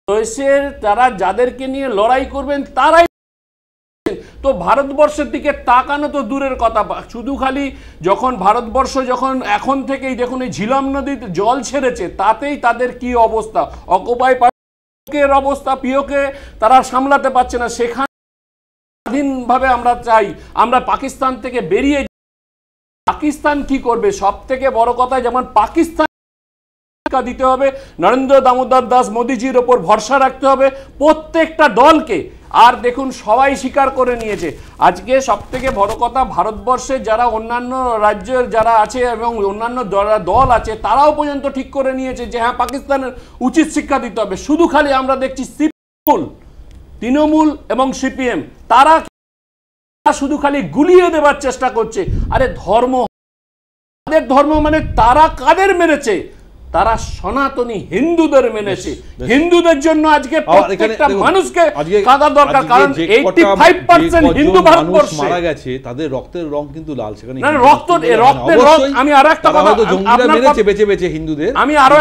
Speaker 5: দেশের তারা যাদেরকে নিয়ে লড়াই করবেন তারাই। তো ভারতবর্ষের দিকে তাকানো তো দূরের কথা, শুধু খালি যখন ভারতবর্ষ যখন এখন থেকেই দেখুন এই ঝিলাম নদীতে জল ছেড়েছে, তাতেই তাদের কি অবস্থা, অকুপাই এর অবস্থা, পিওকে তারা সামলাতে পারছে না। সেখানে স্বাধীনভাবে আমরা চাই, আমরা পাকিস্তান থেকে বেরিয়ে, পাকিস্তান কি করবে? সব থেকে বড় কথা, যেমন পাকিস্তান দিতে হবে, নরেন্দ্র দামোদর দাস মোদিজির ওপর ভরসা রাখতে হবে প্রত্যেকটা দলকে। আর দেখুন সবাই স্বীকার করে নিয়েছে। আজকে সব থেকে বড় কথা, ভারতবর্ষের যারা অন্যান্য রাজ্যের যারা আছে এবং অন্যান্য দল আছে, তারাও পর্যন্ত ঠিক করে নিয়েছে যে হ্যাঁ, পাকিস্তানের উচিত শিক্ষা দিতে হবে। শুধু খালি আমরা দেখছি তৃণমূল এবং সিপিএম তারা শুধু খালি গুলিয়ে দেবার চেষ্টা করছে। আরে ধর্ম, তাদের ধর্ম মানে তারা কাদের মেরেছে? তারা সনাতনী হিন্দুদের মেনেছে। হিন্দুদের জন্য আজকে প্রত্যেকটা মানুষকে কাঁদা দরকার, কারণ 85% হিন্দু ভারতবর্ষে
Speaker 2: মারা গেছে, তাদের রক্তের রং কিন্তু লাল। সেখানে
Speaker 5: না, রক্তের রং, আমি আরেকটা কথা,
Speaker 2: জঙ্গিরা মেরেছে বেঁচে বেঁচে হিন্দুদের,
Speaker 5: আমি আরো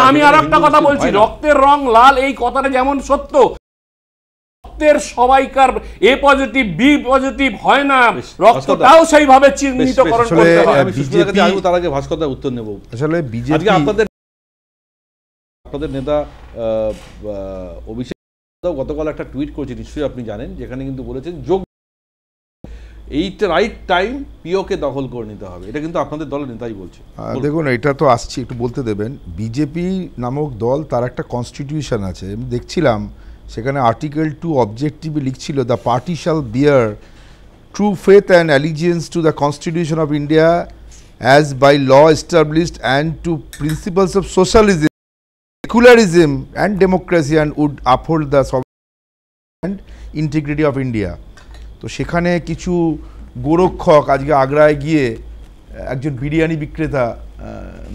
Speaker 5: আমি আরেকটা কথা বলছি, রক্তের রং লাল এই কথাটা যেমন সত্য, সবাইকার এ পজিটিভ বি পজিটিভ হয় না, রক্তটাও সেইভাবে চিহ্নিতকরণ করতে হয়।
Speaker 2: আমি সুস্মিতার কাছে আসবো, তার আগে ভাস্করদা উত্তর নেব।
Speaker 6: আসলে বিজেপি
Speaker 2: আপনাদের নেতা অভিষেক গতকাল একটা টুইট করেছে, নিশ্চয়ই আপনি জানেন, যেখানে কিন্তু বলেছেন যোগ এইটা রাইট টাইম পিওকে দখল করে নিতে হবে। এটা কিন্তু আপনাদের দলের নেতাই বলছে।
Speaker 6: দেখুন, এটা তো আসছি, একটু বলতে দেবেন। বিজেপি নামক দল, তার একটা কনস্টিটিউশন আছে। আমি দেখছিলাম সেখানে আর্টিকেল 2 অবজেক্টিভে লিখছিল, the party shall bear true faith and allegiance to the constitution of India as by law established and to principles of socialism, secularism and democracy and would uphold the sovereignty and integrity of India. তো সেখানে কিছু গোরক্ষক আজকে আগ্রায় গিয়ে একজন বিরিয়ানি বিক্রেতা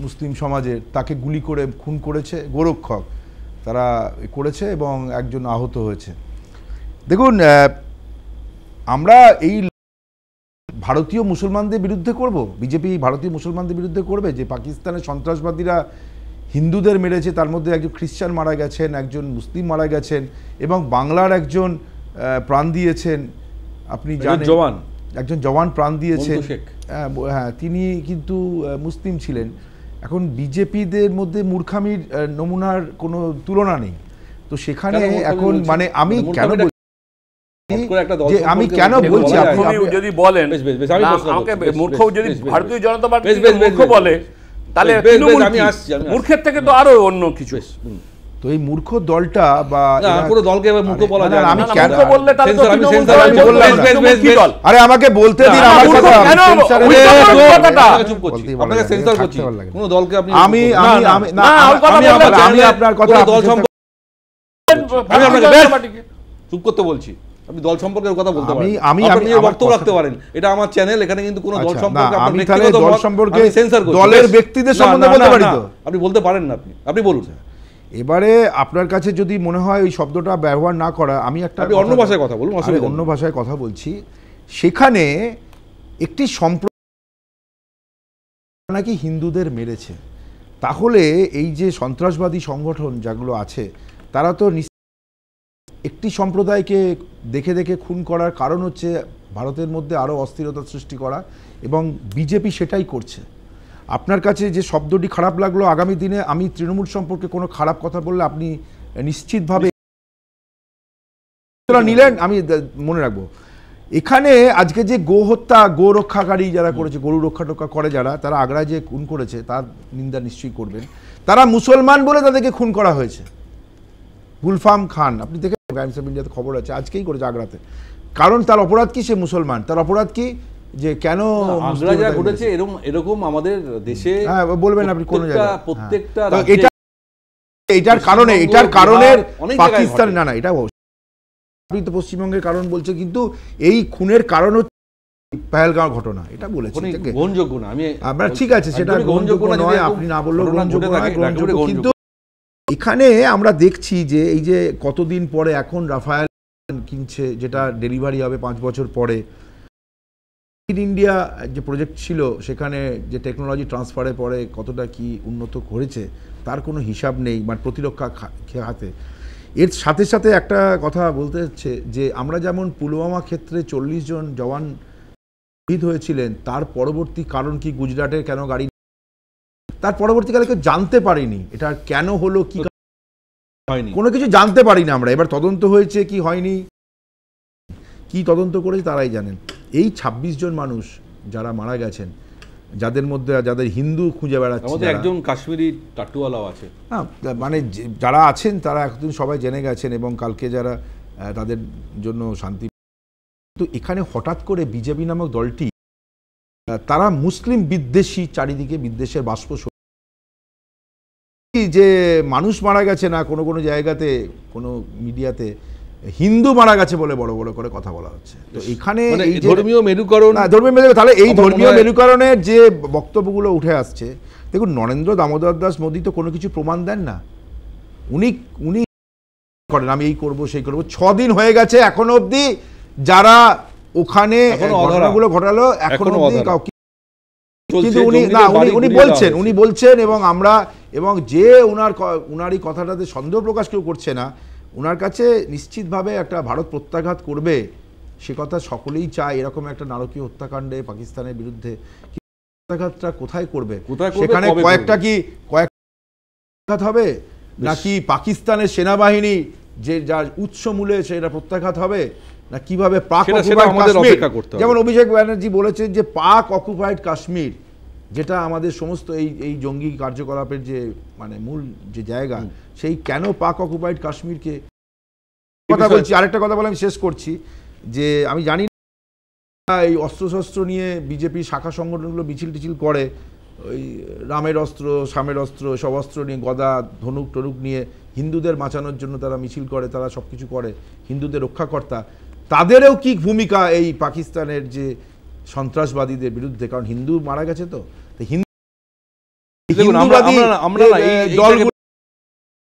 Speaker 6: মুসলিম সমাজের, তাকে গুলি করে খুন করেছে, গোরক্ষক তারা করেছে এবং একজন আহত হয়েছে। দেখুন, আমরা এই ভারতীয় মুসলমানদের বিরুদ্ধে করব, বিজেপি ভারতীয় মুসলমানদের বিরুদ্ধে করবে যে পাকিস্তানের সন্ত্রাসবাদীরা হিন্দুদের মেরেছে, তার মধ্যে একজন খ্রিস্টান মারা গেছেন, একজন মুসলিম মারা গেছেন এবং বাংলার একজন প্রাণ দিয়েছেন, আপনি জানেন, একজন জওয়ান প্রাণ দিয়েছেন, হ্যাঁ, তিনি কিন্তু মুসলিম ছিলেন। এখন বিজেপিদের মধ্যে মূর্খামির নমুনার কোনো তুলনা নেই। তো সেখানে এখন মানে আমি কেন বলছি,
Speaker 5: আপনি যদি বলেন আমাকে মূর্খ, যদি ভারতীয় জনতা পার্টি মূর্খ বলে, তাহলে মূর্খের থেকে তো আরো অন্য কিছু।
Speaker 6: তো এই মূর্খ দলটা বা
Speaker 2: না, কোনো দলকে এবার মূর্খ বলা যায় না।
Speaker 6: আমি
Speaker 5: না,
Speaker 6: কেন
Speaker 5: মূর্খ বললে তাহলে তো
Speaker 2: আমি
Speaker 5: তৃণমূল
Speaker 2: সেন্সর-
Speaker 5: দল
Speaker 2: আমি
Speaker 5: বললাম
Speaker 2: বললাম,
Speaker 5: না,
Speaker 2: বেশ,
Speaker 5: তৃণমূল
Speaker 2: বেশ,
Speaker 5: কি
Speaker 2: বেশ।
Speaker 5: দল?
Speaker 6: আরে আমাকে বলতে দিন
Speaker 2: না,
Speaker 6: আমার
Speaker 2: মূর্খ
Speaker 6: কথা
Speaker 5: কেন?
Speaker 6: সেন্সরে-
Speaker 5: ওই তো
Speaker 2: এ,
Speaker 5: মূর্খ কথাটা।
Speaker 2: আপনাকে চুপ করছি,
Speaker 6: বলতেই ভালো
Speaker 2: আপনাকে
Speaker 6: লাগে,
Speaker 2: সেন্সর
Speaker 6: থাকতে
Speaker 2: করছি।
Speaker 6: ভালো লাগে না।
Speaker 2: কোনো দলকে আপনি
Speaker 6: আমি
Speaker 2: না,
Speaker 6: আমি
Speaker 2: না,
Speaker 6: আমি
Speaker 5: না,
Speaker 6: না
Speaker 5: ওর কথা
Speaker 6: আমি
Speaker 5: বললে
Speaker 6: আপনার-
Speaker 5: হবে।
Speaker 6: আমি আপনার কথা
Speaker 2: কোনো দল
Speaker 6: আপনার
Speaker 2: সম্পর্কে আমি আপনাকে চুপ করতে বলছি। আপনি দল সম্পর্কে কথা বলতে পারেন,
Speaker 6: আমি
Speaker 2: আপনি নিজের
Speaker 6: আমার
Speaker 2: বক্তব্য
Speaker 6: কথা-
Speaker 2: রাখতে পারেন। এটা আমার চ্যানেল, এখানে কিন্তু কোনো দল
Speaker 6: আচ্ছা,
Speaker 2: সম্পর্কে
Speaker 6: না,
Speaker 2: আপনার
Speaker 6: আমি তাহলে
Speaker 2: ব্যক্তিগত
Speaker 6: দল
Speaker 2: মত
Speaker 6: সম্পর্কে
Speaker 2: আমি সেন্সর করছি।
Speaker 6: দলের
Speaker 2: বেশ।
Speaker 6: ব্যক্তিদের
Speaker 2: না,
Speaker 6: সম্বন্ধে
Speaker 2: না,
Speaker 6: বলতে
Speaker 2: না,
Speaker 6: পারি
Speaker 2: না,
Speaker 6: তো?
Speaker 2: আপনি বলতে পারেন না, আপনি বলুন।
Speaker 6: এবারে আপনার কাছে যদি মনে হয় ওই শব্দটা ব্যবহার না করা, আমি একটা
Speaker 2: আপনি অন্য ভাষায় কথা বলুন,
Speaker 6: আমি
Speaker 2: অসুবিধা নেই।
Speaker 6: অন্য ভাষায় কথা বলছি। সেখানে একটি সম্প্রদায় নাকি হিন্দুদের মেরেছে, তাহলে এই যে সন্ত্রাসবাদী সংগঠন যেগুলো আছে তারা তো একটি সম্প্রদায়কে দেখে দেখে খুন করার কারণ হচ্ছে ভারতের মধ্যে আরও অস্থিরতা সৃষ্টি করা, এবং বিজেপি সেটাই করছে। আপনার কাছে যে শব্দটি খারাপ লাগলো, আগামী দিনে আমি তৃণমূল সম্পর্কে কোনো খারাপ কথা বললে আপনি নিশ্চিতভাবে নিলেন, আমি মনে রাখবো। এখানে আজকে যে গো হত্যা, গো রক্ষাকারী যারা করেছে, গরু রক্ষা টক্ষা করে যারা, তারা আগ্রায় যে খুন করেছে তার নিন্দা নিশ্চয়ই করবেন। তারা মুসলমান বলে তাদেরকে খুন করা হয়েছে। গুলফাম খান, আপনি দেখে টাইমস অফ ইন্ডিয়াতে খবর আছে, আজকেই করেছে আগ্রাতে। কারণ তার অপরাধ কি? সে মুসলমান। তার অপরাধ কি? যে কেন
Speaker 2: আগ্রা যা ঘটেছে এরকম আমাদের দেশে,
Speaker 6: হ্যাঁ বলবেন আপনি কোন জায়গায়,
Speaker 2: প্রত্যেকটা
Speaker 6: তো
Speaker 2: রাজ্যে,
Speaker 6: এটার কারণে
Speaker 2: অনেক জায়গায়
Speaker 6: পাকিস্তান,
Speaker 2: ঘটে।
Speaker 6: না না এটা আপনি তো পশ্চিমবঙ্গের কারণ বলছে, কিন্তু এই খুনের কারণ হচ্ছে পহেলগাঁও ঘটনা, এটা বলেছে।
Speaker 2: ওখানে গ্রহণযোগ্য না। আমি
Speaker 6: আমরা ঠিক আছে, সেটা
Speaker 2: একদমই
Speaker 6: গ্রহণযোগ্য
Speaker 2: না, যদি
Speaker 6: নয়,
Speaker 2: এরকম
Speaker 6: আপনি না বললেও
Speaker 2: ঘটনা
Speaker 6: গ্রহণযোগ্য
Speaker 2: ঘটে
Speaker 6: নয়,
Speaker 2: থাকে,
Speaker 6: গ্রহণযোগ্য।
Speaker 2: একেবারে
Speaker 6: কিন্তু এখানে আমরা দেখছি যে এই যে কতদিন পরে এখন রাফায়েল কিনছে, যেটা ডেলিভারি হবে 5 বছর পরে। ইন্ডিয়া যে প্রজেক্ট ছিল সেখানে যে টেকনোলজি ট্রান্সফারের পরে কতটা কি উন্নত করেছে তার কোনো হিসাব নেই, মানে প্রতিরক্ষা খাতে। এর সাথে সাথে একটা কথা বলতে হচ্ছে যে আমরা যেমন পুলওয়ামা ক্ষেত্রে 40 জন জওয়ান শহীদ হয়েছিলেন, তার পরবর্তী কারণ কি গুজরাটের কেন গাড়ি, তার পরবর্তীকালে কেউ জানতে পারিনি এটা কেন হলো, কি
Speaker 2: হয়নি,
Speaker 6: কোনো কিছু জানতে পারি না আমরা। এবার তদন্ত হয়েছে কি হয়নি, কি তদন্ত করেছে তারাই জানেন। এই 26 জন মানুষ যারা মারা গেছেন, যাদের মধ্যে যাদের হিন্দু খুঁজে বেড়াচ্ছে,
Speaker 2: আমাদের একজন কাশ্মীরি টাটুওয়ালাও আছে।
Speaker 6: না মানে যারা আছেন তারা একদিন সবাই জেনে গেছেন, এবং কালকে যারা তাদের জন্য শান্তি। তো এখানে হঠাৎ করে বিজেপি নামক দলটি, তারা মুসলিম বিদ্বেষী, চারিদিকে বিদ্বেষের বাষ্প, যে মানুষ মারা গেছে না, কোনো কোনো জায়গাতে কোনো মিডিয়াতে হিন্দু মারা গেছে বলে বড় বড় করে কথা বলা হচ্ছে। তো এখানে এই
Speaker 2: ধর্মীয় মেরুকরণ,
Speaker 6: ধর্মীয় মেরুকরণ, তাহলে এই ধর্মীয় মেরুকরণের যে বক্তব্যগুলো উঠে আসছে, দেখুন নরেন্দ্র দামোদর দাস মোদী তো কোনো কিছু প্রমাণ দেন না। উনি করেন আমি এই করব সেই করব। 6 দিন হয়ে গেছে এখনো অবধি যারা ওখানে ঘটনাগুলো ঘটালো এখনো অবধি কাউকে, কিন্তু উনি বলছেন এবং যে উনারই কথাটাতে সন্দেহ প্রকাশ কেউ করছে না, উনার কাছে নিশ্চিতভাবে একটা ভারত প্রত্যাঘাত করবে সে কথা সকলেই চায়। এরকম একটা নারকীয় হত্যাকাণ্ডে পাকিস্তানের বিরুদ্ধে প্রত্যাঘাতটা কোথায় করবে? সেখানে কয়েকটা হবে নাকি পাকিস্তানের সেনাবাহিনী যে যার উৎস মূলে সেটা প্রত্যাঘাত হবে, না কিভাবে পাক অকুপাইড কাশ্মীর, যেমন অভিষেক ব্যানার্জি বলেছেন যে পাক অকুপাইড কাশ্মীর, যেটা আমাদের সমস্ত এই জঙ্গি কার্যকলাপের যে মানে মূল যে জায়গা, সেই কেন পাক অকুপাইড কাশ্মীরকে কথা বলছি। আরেকটা কথা বলে আমি শেষ করছি, যে আমি জানি না এই অস্ত্রশস্ত্র নিয়ে বিজেপি শাখা সংগঠনগুলো মিছিল টিছিল করে, ওই রামের অস্ত্র, শামের অস্ত্র, সব অস্ত্র নিয়ে, গদা ধনুক টনুক নিয়ে হিন্দুদের বাঁচানোর জন্য তারা মিছিল করে, তারা সব কিছু করে, হিন্দুদের রক্ষাকর্তা। তাদেরও কি ভূমিকা এই পাকিস্তানের যে সন্ত্রাসবাদীদের বিরুদ্ধে? কারণ হিন্দু মারা গেছে, তো হিন্দুবাদী দলগুলো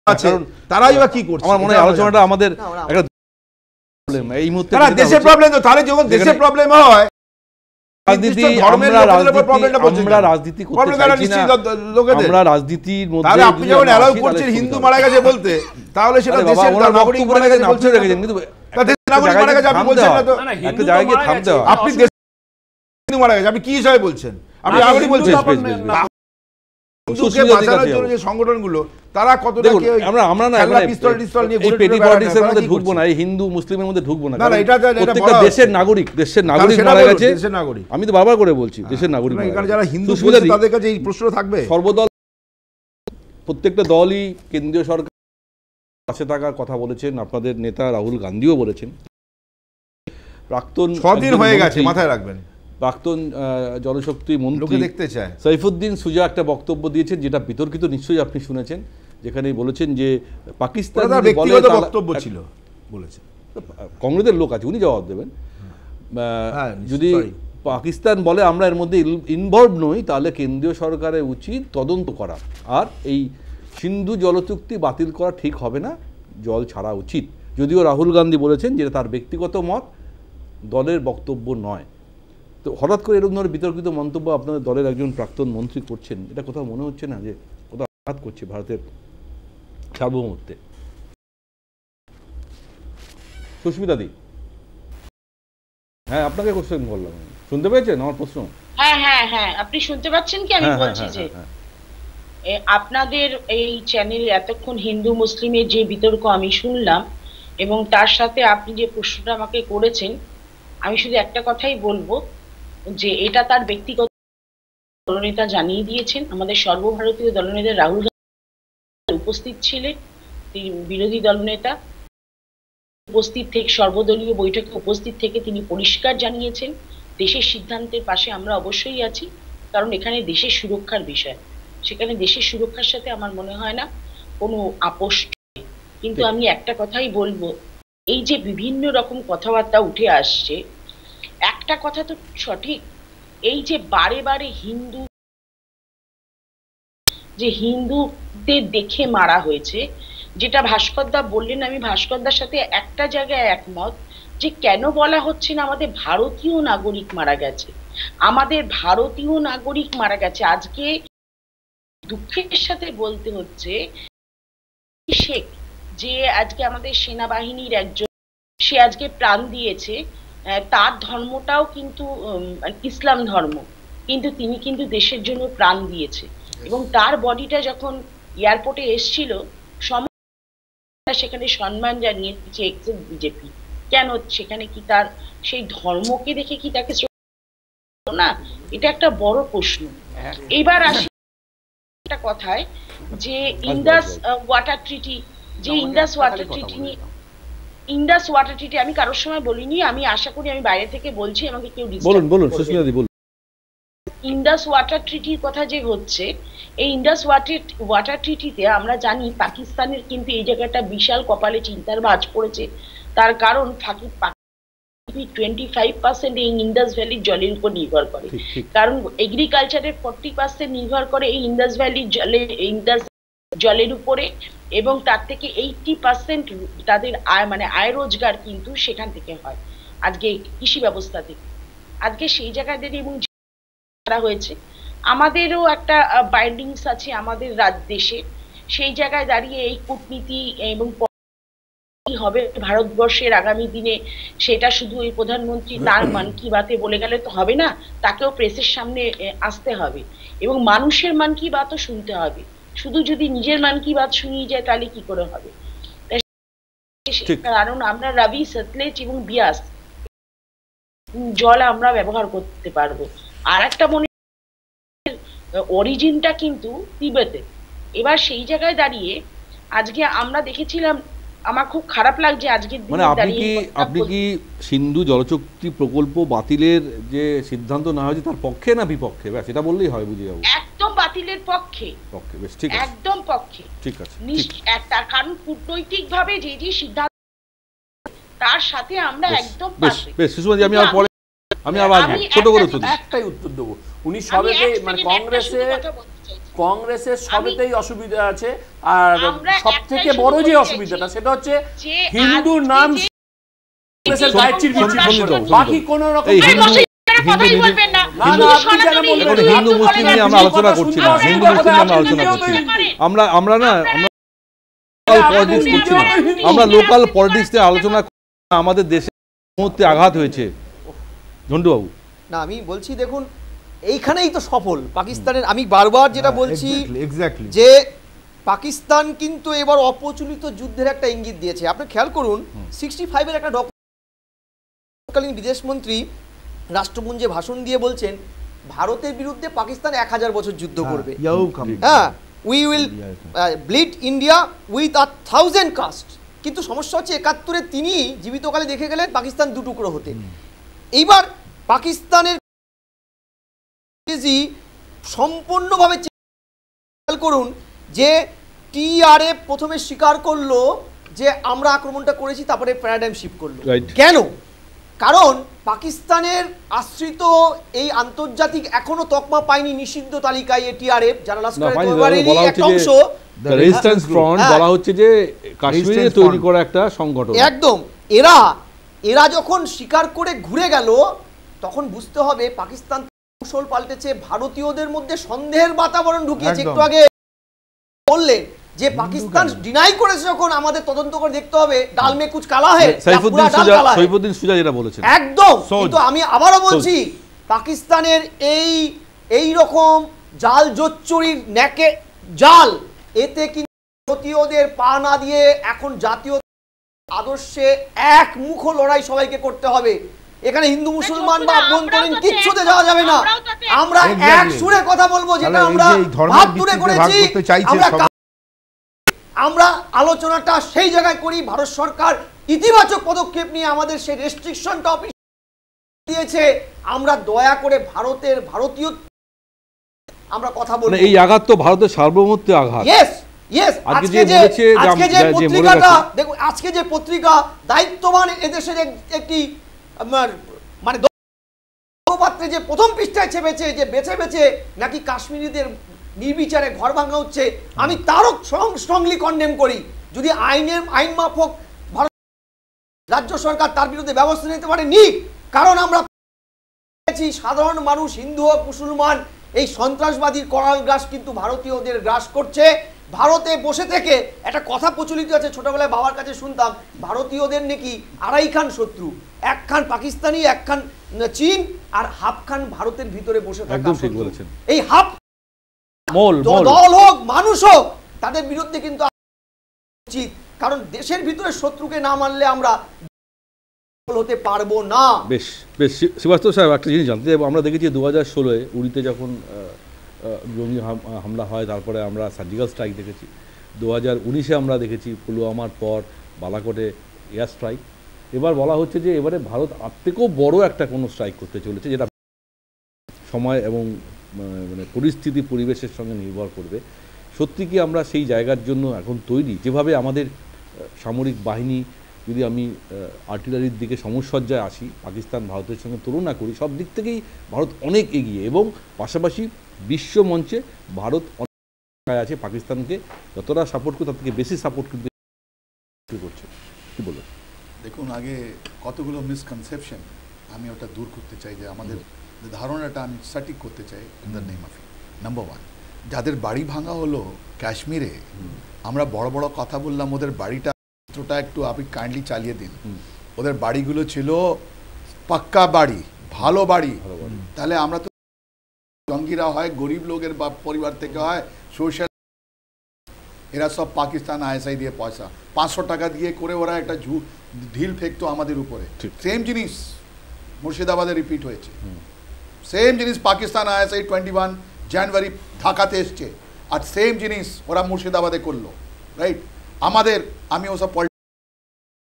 Speaker 6: আছে, তারাই বা কি করছে?
Speaker 2: আমার মনে হয় আলোচনাটা আমাদের একটা প্রবলেম এই মুহূর্তে,
Speaker 6: দেশের প্রবলেম। তো তাহলে যখন দেশের প্রবলেম হয়,
Speaker 2: রাজনীতি, আমরা রাজনীতি করতে চাইছি না, আমরা রাজনীতির মধ্যে,
Speaker 6: তাহলে আপনি যখন অ্যালাউ করছেন হিন্দু মারা গেছে বলতে, তাহলে সেটা দেশের নাগরিক মারা গেছে বলছেন রেখেছেন, কিন্তু দেশের নাগরিক মারা গেছে আপনি বলছেন না। তো
Speaker 2: একটা জায়গায় থামতে হয়।
Speaker 6: আপনি হিন্দু মারা গেছে, আপনি কি হিসাবে বলছেন? আপনি নাগরিক বলছেন। হিন্দুকে বাঁচানোর জন্য যে সংগঠনগুলো, তারা কতটা কি
Speaker 2: আমরা না
Speaker 6: পিস্তল টিস্তল নিয়ে
Speaker 2: এই পেটি পলিটিক্সের মধ্যে ঢুকবো না, এই হিন্দু মুসলিমের মধ্যে ঢুকবো না। প্রত্যেকটা দেশের নাগরিক মারা গেছে,
Speaker 6: দেশের নাগরিক।
Speaker 2: আমি তো বারবার করে বলছি দেশের নাগরিক।
Speaker 6: এখানে যারা হিন্দু তাদের কাছে এই প্রশ্ন থাকবে।
Speaker 2: সর্বদল প্রত্যেকটা দলই কেন্দ্রীয় সরকার পাশে থাকার কথা বলেছেন, আপনাদের নেতা রাহুল গান্ধীও বলেছেন। প্রাক্তন
Speaker 6: 6 দিন হয়ে গেছে,
Speaker 2: মন্ত্রী,
Speaker 6: মাথায় রাখবেন,
Speaker 2: প্রাক্তন জলশক্তি
Speaker 6: লোকে
Speaker 2: মন্ত্রী
Speaker 6: দেখতে চায়।
Speaker 2: সাইফুদ্দিন সুজা একটা বক্তব্য দিয়েছেন, যেটা বিতর্কিত, নিশ্চয়ই আপনি শুনেছেন, যেখানে বলেছেন যে পাকিস্তান
Speaker 6: ওটা তার
Speaker 2: যদি বলে
Speaker 6: ব্যক্তিগত
Speaker 2: তাহলে-
Speaker 6: বক্তব্য ছিল বলেছে।
Speaker 2: কংগ্রেসের লোক আছে, উনি জবাব দেবেন।
Speaker 6: হ্যাঁ,
Speaker 2: যদি
Speaker 6: sorry.
Speaker 2: পাকিস্তান বলে আমরা এর মধ্যে ইনভলভ নই, তাহলে কেন্দ্রীয় সরকারের উচিত তদন্ত করা, আর এই সিন্ধু জলচুক্তি বাতিল করা ঠিক হবে না, জল ছাড়া উচিত। যদিও রাহুল গান্ধী বলেছেন যেটা তার ব্যক্তিগত মত, দলের বক্তব্য নয়। তো হঠাৎ করে এরকম ধরনের বিতর্কিত মন্তব্য আপনাদের দলের একজন প্রাক্তন মন্ত্রী করছেন, এটা কোথাও মনে হচ্ছে না যে কোথাও আঘাত করছে ভারতের সার্বভৌমত্বে? সুস্মিতা দি, হ্যাঁ আপনাকে কোশ্চেন করলাম, শুনতে পেয়েছেন আমার প্রশ্ন?
Speaker 7: হ্যাঁ হ্যাঁ হ্যাঁ, আপনি শুনতে পাচ্ছেন কি? আমি
Speaker 2: হ্যাঁ,
Speaker 7: বলছি
Speaker 2: হ্যাঁ,
Speaker 7: যে
Speaker 2: হ্যাঁ,
Speaker 7: আপনাদের এই চ্যানেলে এতক্ষণ হিন্দু মুসলিমের যে বিতর্ক আমি শুনলাম, এবং তার সাথে আপনি যে প্রশ্নটা আমাকে করেছেন, আমি শুধু একটা কথাই বলবো যে এটা তার ব্যক্তিগত দলনেতা জানিয়ে দিয়েছেন। আমাদের সর্বভারতীয় দলনেতা রাহুল গান্ধী উপস্থিত ছিলেন, তিনি বিরোধী দলনেতা উপস্থিত থেকে, সর্বদলীয় বৈঠকে উপস্থিত থেকে তিনি পরিষ্কার জানিয়েছেন দেশের সিদ্ধান্তের পাশে আমরা অবশ্যই আছি, কারণ এখানে দেশের সুরক্ষার বিষয়, সেখানে দেশের সুরক্ষার সাথে আমার মনে হয় না কোনো আপোষ। কিন্তু আমি একটা কথাই বলবো, এই যে বিভিন্ন রকম কথাবার্তা উঠে আসছে, একটা কথা তো সঠিক, এই যে বারে বারে হিন্দুদের দেখে মারা হয়েছে, যেটা ভাস্করদা বললেন, আমি ভাস্করদার সাথে একটা জায়গায় একমত, যে কেন বলা হচ্ছে না আমাদের ভারতীয় নাগরিক মারা গেছে, আমাদের ভারতীয় নাগরিক মারা গেছে। আজকে দুঃখের সাথে বলতে হচ্ছে শেখ, যে আজকে আমাদের সেনাবাহিনীর একজন, সে আজকে প্রাণ দিয়েছে, তার ধর্মটাও কিন্তু ইসলাম ধর্ম, কিন্তু তিনি কিন্তু দেশের জন্য প্রাণ দিয়েছে, এবং তার বডিটা যখন এয়ারপোর্টে এসছিল সেখানে সম্মান জানিয়েছে এক্সেস বিজেপি। কেন? সেখানে কি তার সেই ধর্মকে দেখে কি তাকে না? এটা একটা বড় প্রশ্ন। এইবার আসি একটা কথায়, যে ইন্দাস ওয়াটার ট্রিটি, যে ইন্দাস ওয়াটার ট্রিটি নিয়ে, ইন্দাস ওয়াটার ট্রিটি আমি কারোর সময় বলিনি, আমি আশা করি আমি বাইরে থেকে বলছি, আমাকে কেউ
Speaker 2: বলুন সুস্মিতা দি বলুন।
Speaker 7: ইন্দাস ওয়াটার ট্রিটির কথা যে হচ্ছে, এই ইন্দাস ওয়াটার ট্রিটিতে আমরা জানি পাকিস্তানের কিন্তু এই জায়গাটা বিশাল কপালে চিন্তার ভাঁজ পড়েছে। তার কারণ 25% এই ইন্দাস ভ্যালির জলের উপর নির্ভর করে, কারণ এগ্রিকালচারের 40% নির্ভর করে এই ইন্দাস ভ্যালির ইন্দাস জলের উপরে, এবং তার থেকে 80% তাদের আয় রোজগার কিন্তু সেখান থেকে হয়, আজকে কৃষি ব্যবস্থা থেকে। আজকে সেই জায়গায় এবং হয়েছে, আমাদেরও একটা বাইন্ডিংস আছে আমাদের দেশে, সেই জায়গায় দাঁড়িয়ে এই কূটনীতি এবং হবে ভারতবর্ষের আগামী দিনে, সেটা শুধু ওই প্রধানমন্ত্রী তার মান কি বাতে বলে গেলে তো হবে না, তাকেও প্রেসের সামনে আসতে হবে এবং মানুষের মান কি বাতও শুনতে হবে। শুধু যদি নিজের মান কি বাত শুনিয়ে যায় তাহলে কি করে হবে? কারণ আমরা রাবি, সতলেজ এবং বিয়াস জল আমরা ব্যবহার করতে পারবো। আর একটা মনে অরিজিনটা কিন্তু তিবেতে। এবার সেই জায়গায় দাঁড়িয়ে আজকে আমরা দেখেছিলাম, আমার খুব খারাপ লাগছে আজকের দিনে দাঁড়িয়ে।
Speaker 2: আপনি কি সিন্ধু জলচুক্তি প্রকল্প বাতিলের যে সিদ্ধান্ত নেওয়া হয়েছে তার পক্ষে না বিপক্ষে? ব্যাস এটা বললেই হয়, বুঝে যাবো।
Speaker 7: একদম বাতিলের পক্ষে।
Speaker 2: বেশ, ঠিক আছে,
Speaker 7: একদম পক্ষে,
Speaker 2: ঠিক আছে।
Speaker 7: তার কারণ কূটনৈতিক ভাবে যে সিদ্ধান্ত, তার সাথে আমরা একদম পাশে।
Speaker 2: বেশ সুষমাজি, আমি আবার ছোট করে
Speaker 5: একটাই উত্তর দেবো। উনি সবেতেই কংগ্রেসের সবেতেই অসুবিধা আছে, আর সব থেকে বড় যে অসুবিধাটা সেটা হচ্ছে হিন্দুর নাম বাকি কোন রকম
Speaker 2: হিন্দু মুসলিম নিয়ে আমরা আলোচনা করছি না, হিন্দু মুসলিম নিয়ে আমরা আলোচনা করছি না, আমরা পলিটিক্স করছি না, আমরা লোকাল পলিটিক্স নিয়ে আলোচনা। আমাদের দেশে মুহূর্তে আঘাত হয়েছে ঝন্টুবাবু।
Speaker 4: না, আমি বলছি দেখুন এইখানেই তো সফল পাকিস্তানের। আমি বারবার যেটা বলছি যে পাকিস্তান কিন্তু এবার অপ্রচলিত যুদ্ধের একটা ইঙ্গিত দিয়েছে। আপনি খেয়াল করুন 65-এর একটা তৎকালীন বিদেশমন্ত্রী রাষ্ট্রপুঞ্জে ভাষণ দিয়ে বলছেন ভারতের বিরুদ্ধে পাকিস্তান 1000 বছর যুদ্ধ করবে। হ্যাঁ, we will bleed India with 1000 কাস্ট। কিন্তু সমস্যা হচ্ছে 71-এ তিনি জীবিতকালে দেখে গেলেন পাকিস্তান দুটুকরো হতে। এইবার পাকিস্তানের সম্পূর্ণভাবে খেয়াল করুন যে টিআরএফ প্রথমে স্বীকার করলো যে আমরা আক্রমণটা করেছি, তারপরে প্যারাডাইম শিফট করলো। কেন? কারণ পাকিস্তানের আশ্রিত এই আন্তর্জাতিক এখনো তকমা পায়নি নিষিদ্ধ তালিকায় টিআরএফ, যারা লস্করে তৈয়বারেরই একটা অংশ।
Speaker 2: রেজিস্ট্যান্স ফ্রন্ট বলা হচ্ছে যে কাশ্মীরে তৈরি করা একটা সংগঠন।
Speaker 4: একদম। এরা যখন স্বীকার করে ঘুরে গেল তখন বুঝতে হবে পাকিস্তান কৌশল পাল্টেছে, ভারতীয়দের মধ্যে সন্দেহের বাতাবরণ ঢুকিয়েছে। একটু আগে বললেন যে পাকিস্তান ডিনাই করেছে যখন আমাদের তদন্ত করে দেখতে হবে ডাল মে কুছ কালা है,
Speaker 2: সাইফুদ্দিন সুজা যেটা বলেছেন
Speaker 4: একদম। কিন্তু আমি আবারও বলছি পাকিস্তানের এই রকম জাল জোচ্চুরির ন্যাকে জাল, এতে কিন্তু ভারতীয়দের পা না দিয়ে এখন জাতীয় আদর্শে এক মুখ লড়াই সবাইকে করতে হবে। এখানে হিন্দু মুসলমান বা আভ্যন্তরীণ কিচ্ছুতে যাওয়া যাবে না। আমরা এক সুরে কথা বলবো, যেটা আমরা ভাব দূরে করেছি। আমরা আলোচনাটা সেই জায়গায় করি। ভারত সরকার ইতিবাচক পদক্ষেপ নিয়ে আমাদের সেই রেস্ট্রিকশনটা অফিস দিয়েছে। আমরা দয়া করে ভারতীয় আমরা কথা বলি।
Speaker 2: এই আঘাত তো ভারতের সার্বভৌমত্বে আঘাত।
Speaker 4: আজকে যে পত্রিকা দায়িত্ববান এদেশের একটি মানে মুখপাত্রে যে প্রথম পৃষ্ঠায় ছেপেছে যে বেছে বেছে নাকি কাশ্মীরিদের নির্বিচারে ঘর ভাঙা হচ্ছে, আমি তারও স্ট্রংলি কন্ডেম করি। যদি আইন মাফক ভারত রাজ্য সরকার তার বিরুদ্ধে ব্যবস্থা নিতে পারে নিক, কারণ আমরা সাধারণ মানুষ হিন্দু হোক মুসলমান এই সন্ত্রাসবাদীর করাল গ্রাস কিন্তু ভারতীয়দের গ্রাস করছে। ভারতে বসে থেকে একটা কথা প্রচলিত আছে, ছোটবেলায় বাবার কাছে শুনতাম, ভারতীয়দের নাকি 2.5 খান শত্রু, 1 খান পাকিস্তানি, 1 খান চীন, আর হাফ খান ভারতের ভিতরে বসে থাকা।
Speaker 2: একদম ঠিক বলেছেন।
Speaker 4: এই হাফ দল হোক মানুষ হোক তাদের বিরুদ্ধে কিন্তু উচিত, কারণ দেশের ভিতরে শত্রুকে না মারলে আমরা হতে পারবো না।
Speaker 2: বেশ বেশ শ্রীবাস্তব সাহেব, একটা জিনিস জানতে চাইবো। আমরা দেখেছি 2016-এ উড়িতে যখন জঙ্গি হামলা হয়, তারপরে আমরা সার্জিক্যাল স্ট্রাইক দেখেছি। 2019-এ আমরা দেখেছি পুলওয়ামার পর বালাকোটে এয়ার স্ট্রাইক। এবার বলা হচ্ছে যে এবারে ভারত আর থেকেও বড় একটা কোনো স্ট্রাইক করতে চলেছে, যেটা সময় এবং মানে পরিস্থিতি পরিবেশের সঙ্গে নির্ভর করবে। সত্যি কি আমরা সেই জায়গার জন্য এখন তৈরি? যেভাবে আমাদের সামরিক বাহিনী, যদি আমি আর্টিলারির দিকে সমসজ্জায় আসি, পাকিস্তান ভারতের সঙ্গে তুলনা করি, সব দিক থেকেই ভারত অনেক এগিয়ে, এবং পাশাপাশি বিশ্ব মঞ্চে ভারত অনেক আছে। পাকিস্তানকে যতটা সাপোর্ট করে তার থেকে বেশি সাপোর্ট কিন্তু করছে। কি বলো?
Speaker 3: দেখুন, আগে কতগুলো মিসকনসেপশন আমি ওটা দূর করতে চাই, যে আমাদের ধারণাটা আমি সঠিক করতে চাই। In the name of it, number 1, যাদের বাড়ি ভাঙা হলো কাশ্মীরে, আমরা বড় বড় কথা বললাম, ওদের বাড়িটা একটু আপনি কাইন্ডলি চালিয়ে দিন। ওদের বাড়িগুলো ছিল পাক্কা বাড়ি, ভালো বাড়ি। তাহলে আমরা তো জঙ্গিরা হয় গরিব লোকের বা পরিবার থেকে হয়, সোশ্যাল, এরা সব পাকিস্তান আইএসআই দিয়ে পয়সা 500 টাকা দিয়ে করে ওরা একটা ঢিল ফেকতো আমাদের উপরে। সেম জিনিস মুর্শিদাবাদে রিপিট হয়েছে। সেম জিনিস পাকিস্তান আইএসআই 21 জানুয়ারি ঢাকাতে এসছে, আর সেম জিনিস ওরা মুর্শিদাবাদে করলো। রাইট? আমাদের আমি ওসব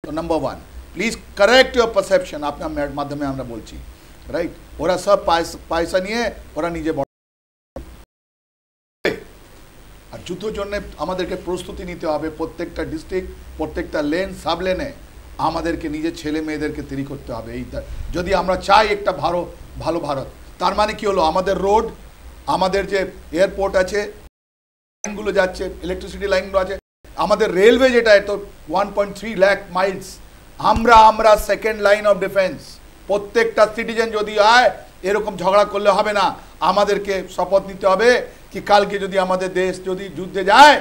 Speaker 3: number 1, please correct your perception, আপনার মাধ্যমে আমরা বলছি। রাইট? ওরা সব পয়সা নিয়ে ওরা নিজে বড়, আর যুদ্ধের জন্য আমাদেরকে প্রস্তুতি নিতে হবে। প্রত্যেকটা ডিস্ট্রিক্ট, প্রত্যেকটা লেন, সাব লেনে আমাদেরকে নিজের ছেলে মেয়েদেরকে তৈরি করতে হবে। এইটা যদি আমরা চাই একটা ভালো ভারত, তার মানে কি হলো, আমাদের রোড, আমাদের যে এয়ারপোর্ট আছে, লাইনগুলো যাচ্ছে, ইলেকট্রিসিটি লাইনগুলো আছে, আমাদের রেলওয়ে যেটা তো 1.3 লাখ মাইলস, আমরা সেকেন্ড লাইন অফ ডিফেন্স। প্রত্যেকটা সিটিজেন যদি হয়, এরকম ঝগড়া করলে হবে না। আমাদেরকে শপথ নিতে হবে কি কালকে যদি আমাদের দেশ যদি যুদ্ধে যায়,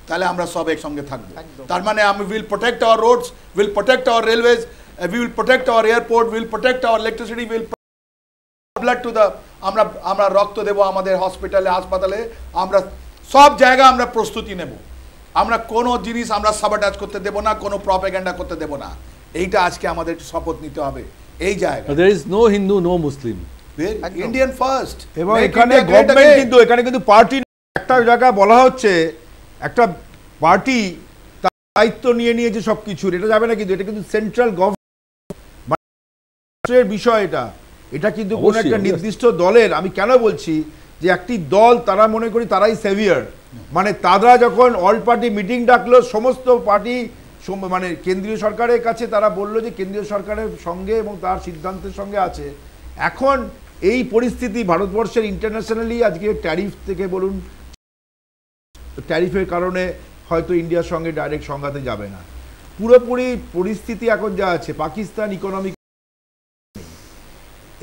Speaker 3: তাহলে আমরা সব একসঙ্গে থাকবো। তার মানে আমি will protect our roads, will protect our railways, we will protect our airport, will protect our electricity, will blood to the, আমরা রক্ত দেবো আমাদের হসপিটালে, হাসপাতালে, আমরা সব জায়গা আমরা প্রস্তুতি নেব। আমরা কোনো জিনিস আমরা সাবটাচ করতে দেব না, কোনো প্রপাগান্ডা করতে দেব না। এইটা আজকে আমাদের শপথ নিতে হবে। এই জায়গা
Speaker 2: there is no Hindu, no Muslim,
Speaker 3: Indian first,
Speaker 6: এবং এখানে গভর্নমেন্ট কিন্তু, এখানে কিন্তু পার্টি একটা জায়গায় বলা হচ্ছে একটা পার্টি তার দায়িত্ব নিয়ে নিয়েছে সবকিছুর, এটা যাবে না, কিন্তু এটা কিন্তু সেন্ট্রাল গভর্নমেন্টের বিষয়। এটা কিন্তু কোন একটা নির্দিষ্ট দলের, আমি কেন বলছি যে একটি দল তারা মনে করি তারাই সেভিয়ার, মানে তারা যখন অল পার্টি মিটিং ডাকলো সমস্ত পার্টি মানে কেন্দ্রীয় সরকারের কাছে তারা বললো যে কেন্দ্রীয় সরকারের সঙ্গে এবং তার সিদ্ধান্তের সঙ্গে আছে। এখন এই পরিস্থিতি ভারতবর্ষের ইন্টারন্যাশনালি আজকে ট্যারিফ থেকে বলুন, ট্যারিফের কারণে হয়তো ইন্ডিয়ার সঙ্গে ডাইরেক্ট সংঘাতে যাবে না। পুরোপুরি পরিস্থিতি এখন যা আছে, পাকিস্তান ইকোনমিক,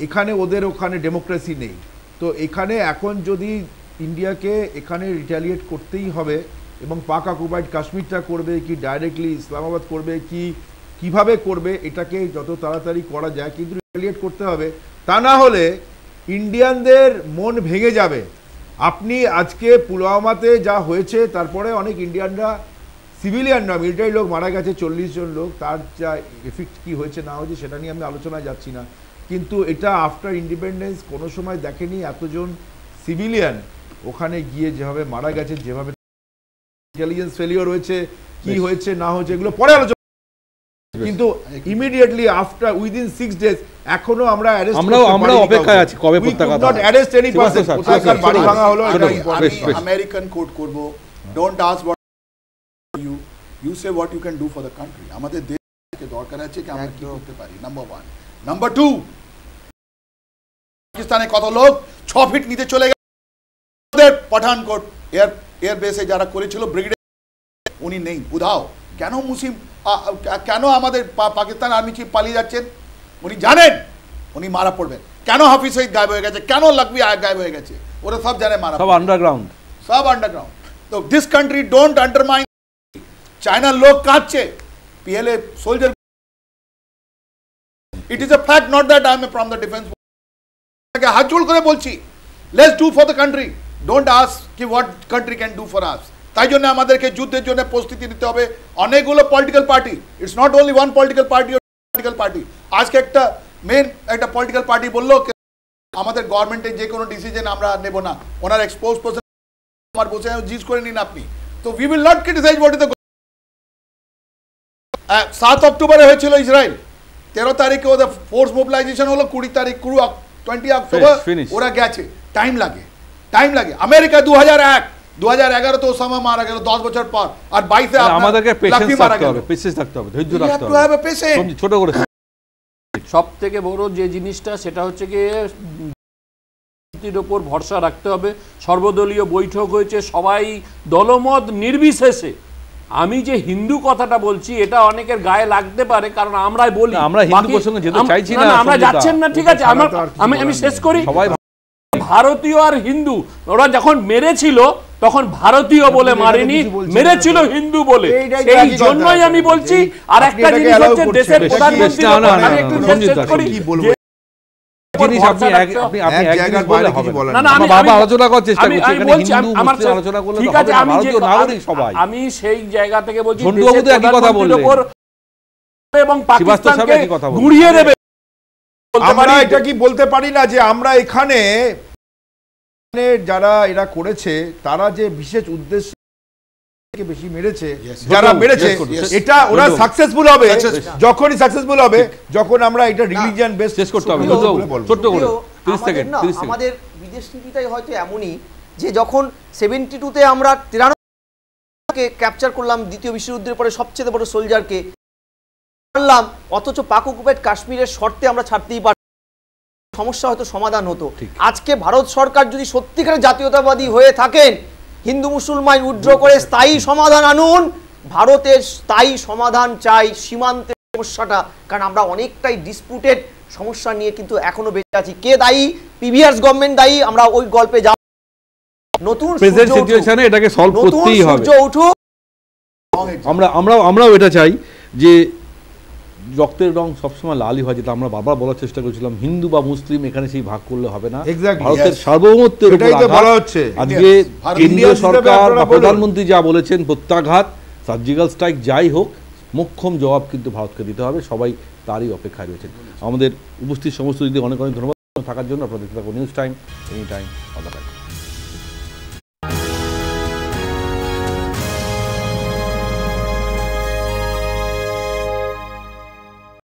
Speaker 6: এখানে ওদের ওখানে ডেমোক্রেসি নেই, তো এখানে এখন যদি ইন্ডিয়াকে এখানে রিটালিয়েট করতেই হবে, এবং পাক অকুপাইড কাশ্মীরটা করবে কি ডাইরেক্টলি ইসলামাবাদ করবে কি কিভাবে করবে, এটাকে যত তাড়াতাড়ি করা যায় কিন্তু রিটালিয়েট করতে হবে, তা না হলে ইন্ডিয়ানদের মন ভেঙে যাবে। আপনি আজকে পুলওয়ামাতে যা হয়েছে, তারপরে অনেক ইন্ডিয়ানরা সিভিলিয়ানরা, মিলিটারি লোক মারা গেছে 40 জন লোক, তার যা এফেক্ট কি হয়েছে না হয়েছে সেটা নিয়ে আমি আলোচনায় যাচ্ছি না, কিন্তু এটা আফটার ইন্ডিপেন্ডেন্স কোনো সময় দেখেনি এতজন সিভিলিয়ান ওখানে গিয়ে যেভাবে মারা গেছে, যেভাবে ইন্টেলিজেন্স ফেলিওর হয়েছে, কি হয়েছে না হয়েছে এগুলো পরে আলোচনা, কিন্তু ইমিডিয়েটলি আফটার উইদিন 6 days এখনো আমরা
Speaker 2: আমরা অপেক্ষায় আছি কবে প্রত্যাঘাত হবে।
Speaker 6: অ্যারেস্ট এনি পারসন, কোথাকার বাড়ি ভাঙা হলো এটা ইম্পর্টেন্ট।
Speaker 3: আমি আমেরিকান কোট করব, don't ask what you say what you can do for the country. আমাদের দেশকে দরকার আছে কি আমরা কি করতে পারি, নাম্বার 1। নাম্বার 2, পাকিস্তানে কত লোক 6 ফিট নিচে চলে গেছে, পাঠানকোট এয়ার বেসে যারা করেছিল ব্রিগেডিয়ার উনি নেই, বুঝাও কেন মুসলিম, কেন আমাদের পাকিস্তান আর্মি চিফ পালিয়ে যাচ্ছেন, উনি জানেন উনি মারা পড়বেন, কেন হাফিজ সঈদ গায়েব হয়ে গেছে, কেন লাকবি গায়েব হয়ে গেছে, ওরা সব জানে মারা,
Speaker 2: সব আন্ডারগ্রাউন্ড,
Speaker 3: সব আন্ডারগ্রাউন্ড। তো দিস কান্ট্রি ডোন্ট আন্ডারমাইন। চায়নার লোক কাঁদছে, PLA soldier, it is a fact, not that I am from the defence. হাত জোড় করে বলছি, let's do for the country, don't ask কি what country can do for us. তাই জন্য আমাদেরকে যুদ্ধের জন্য প্রস্তুতি নিতে হবে। অনেকগুলো political party, it's not only one political party. আজকে একটা মেন একটা পলিটিক্যাল পার্টি বললো আমাদের গভর্নমেন্টের যে কোনো ডিসিশন আমরা নেব না, ওনার এক্সপোজ পারসন আমার বসে জিজ্ঞেস করে নিন আপনি, তো we will not criticise what is the. 7 অক্টোবরে হয়েছিল ইসরায়েল, 13 তারিখে ওদের ফোর্স মোবিলাইজেশন হলো, 20 তারিখ 20 অক্টোবর ওরা গেছে, টাইম লাগে। আমেরিকা 2011 তো ওসামা মারা গেল 10 বছর পর, আর 22-এ
Speaker 2: আমাদেরকে পেশেন্স থাকতে হবে, ধৈর্য রাখতে হবে। ছোট করে
Speaker 5: সব থেকে বড় যে জিনিসটা সেটা হচ্ছে গিয়ে ওপর ভরসা রাখতে হবে। সর্বদলীয় বৈঠক হয়েছে, সবাই দলমত নির্বিশেষে। আমি যে হিন্দু কথাটা বলছি এটা অনেকের গায়ে লাগতে পারে, কারণ আমরাই বলি,
Speaker 2: আমরা হিন্দু প্রসঙ্গে যেতে চাইছি না,
Speaker 5: আমরা যাচ্ছেন না, ঠিক আছে, আমি শেষ করি। ভারতীয় আর হিন্দু ওরা যখন মেরেছিল তখন ভারতীয় বলে মারেনি, মেরেছিল হিন্দু বলে, সেই জন্যই আমি বলছি। আর একটা জিনিস হচ্ছে দেশের প্রধানমন্ত্রী, আমি একটু শেষ করি, আমি সেই জায়গা থেকে বলছি এবং পাকিস্তানকে গুঁড়িয়ে দেবে।
Speaker 6: আমরা এটা কি বলতে পারি না যে আমরা এখানে যারা এরা করেছে তারা যে বিশেষ উদ্দেশ্য বেশি মেরেছে, যারা মেরেছে এটা ওরা সাকসেসফুল হবে, যখনই সাকসেসফুল হবে যখন আমরা এটা রিলিজিয়ন বেস শেষ করতে হবে।
Speaker 2: ছোট করে
Speaker 4: আমাদের বিদেশ নীতিটাই হয়তো এমনই যে যখন 72-তে আমরা 93-কে ক্যাপচার করলাম, দ্বিতীয় বিশ্বযুদ্ধের পরে সবচেয়ে বড় সোলজারকে মারলাম, অথচ পাক অকুপাইড কাশ্মীরের শর্তে আমরা ছাড়তেই পারি, সমস্যা হয়তো সমাধান হতো। আজকে ভারত সরকার যদি সত্যিকারের জাতীয়তাবাদী হয়ে থাকেন, হিন্দু মুসলমান উইথড্র করে স্থায়ী সমাধান আনুন। ভারতের স্থায়ী সমাধান চাই সীমান্তের সমস্যাটা, কারণ আমরা অনেকটাই ডিসপুটেড সমস্যা নিয়ে কিন্তু এখনো বেঁচে আছি। কে দায়ী? পিভিআর গভর্নমেন্ট দায়ী, আমরা ওই গল্পে যাব। নতুন
Speaker 2: প্রেজেন্ট সিচুয়েশনে এটাকে সলভ করতেই হবে। আমরাও এটা চাই যে রক্তের রং সবসময় লালই হয়, যেটা আমরা বারবার বলার চেষ্টা করেছিলাম। হিন্দু বা মুসলিম এখানে সেই ভাগ করলে হবে না, ভারতের সার্বভৌমত্বের উপর আজকে কেন্দ্রীয় সরকার বা প্রধানমন্ত্রী যা বলেছেন, প্রত্যাঘাত, সার্জিক্যাল স্ট্রাইক যাই হোক, মোক্ষম জবাব কিন্তু ভারতকে দিতে হবে। সবাই তারই অপেক্ষায় রয়েছেন। আমাদের উপস্থিত সমস্ত যদি অনেক অনেক ধন্যবাদ থাকার জন্য। আপনাদের দেখতে থাকুন news time, any time, all the time.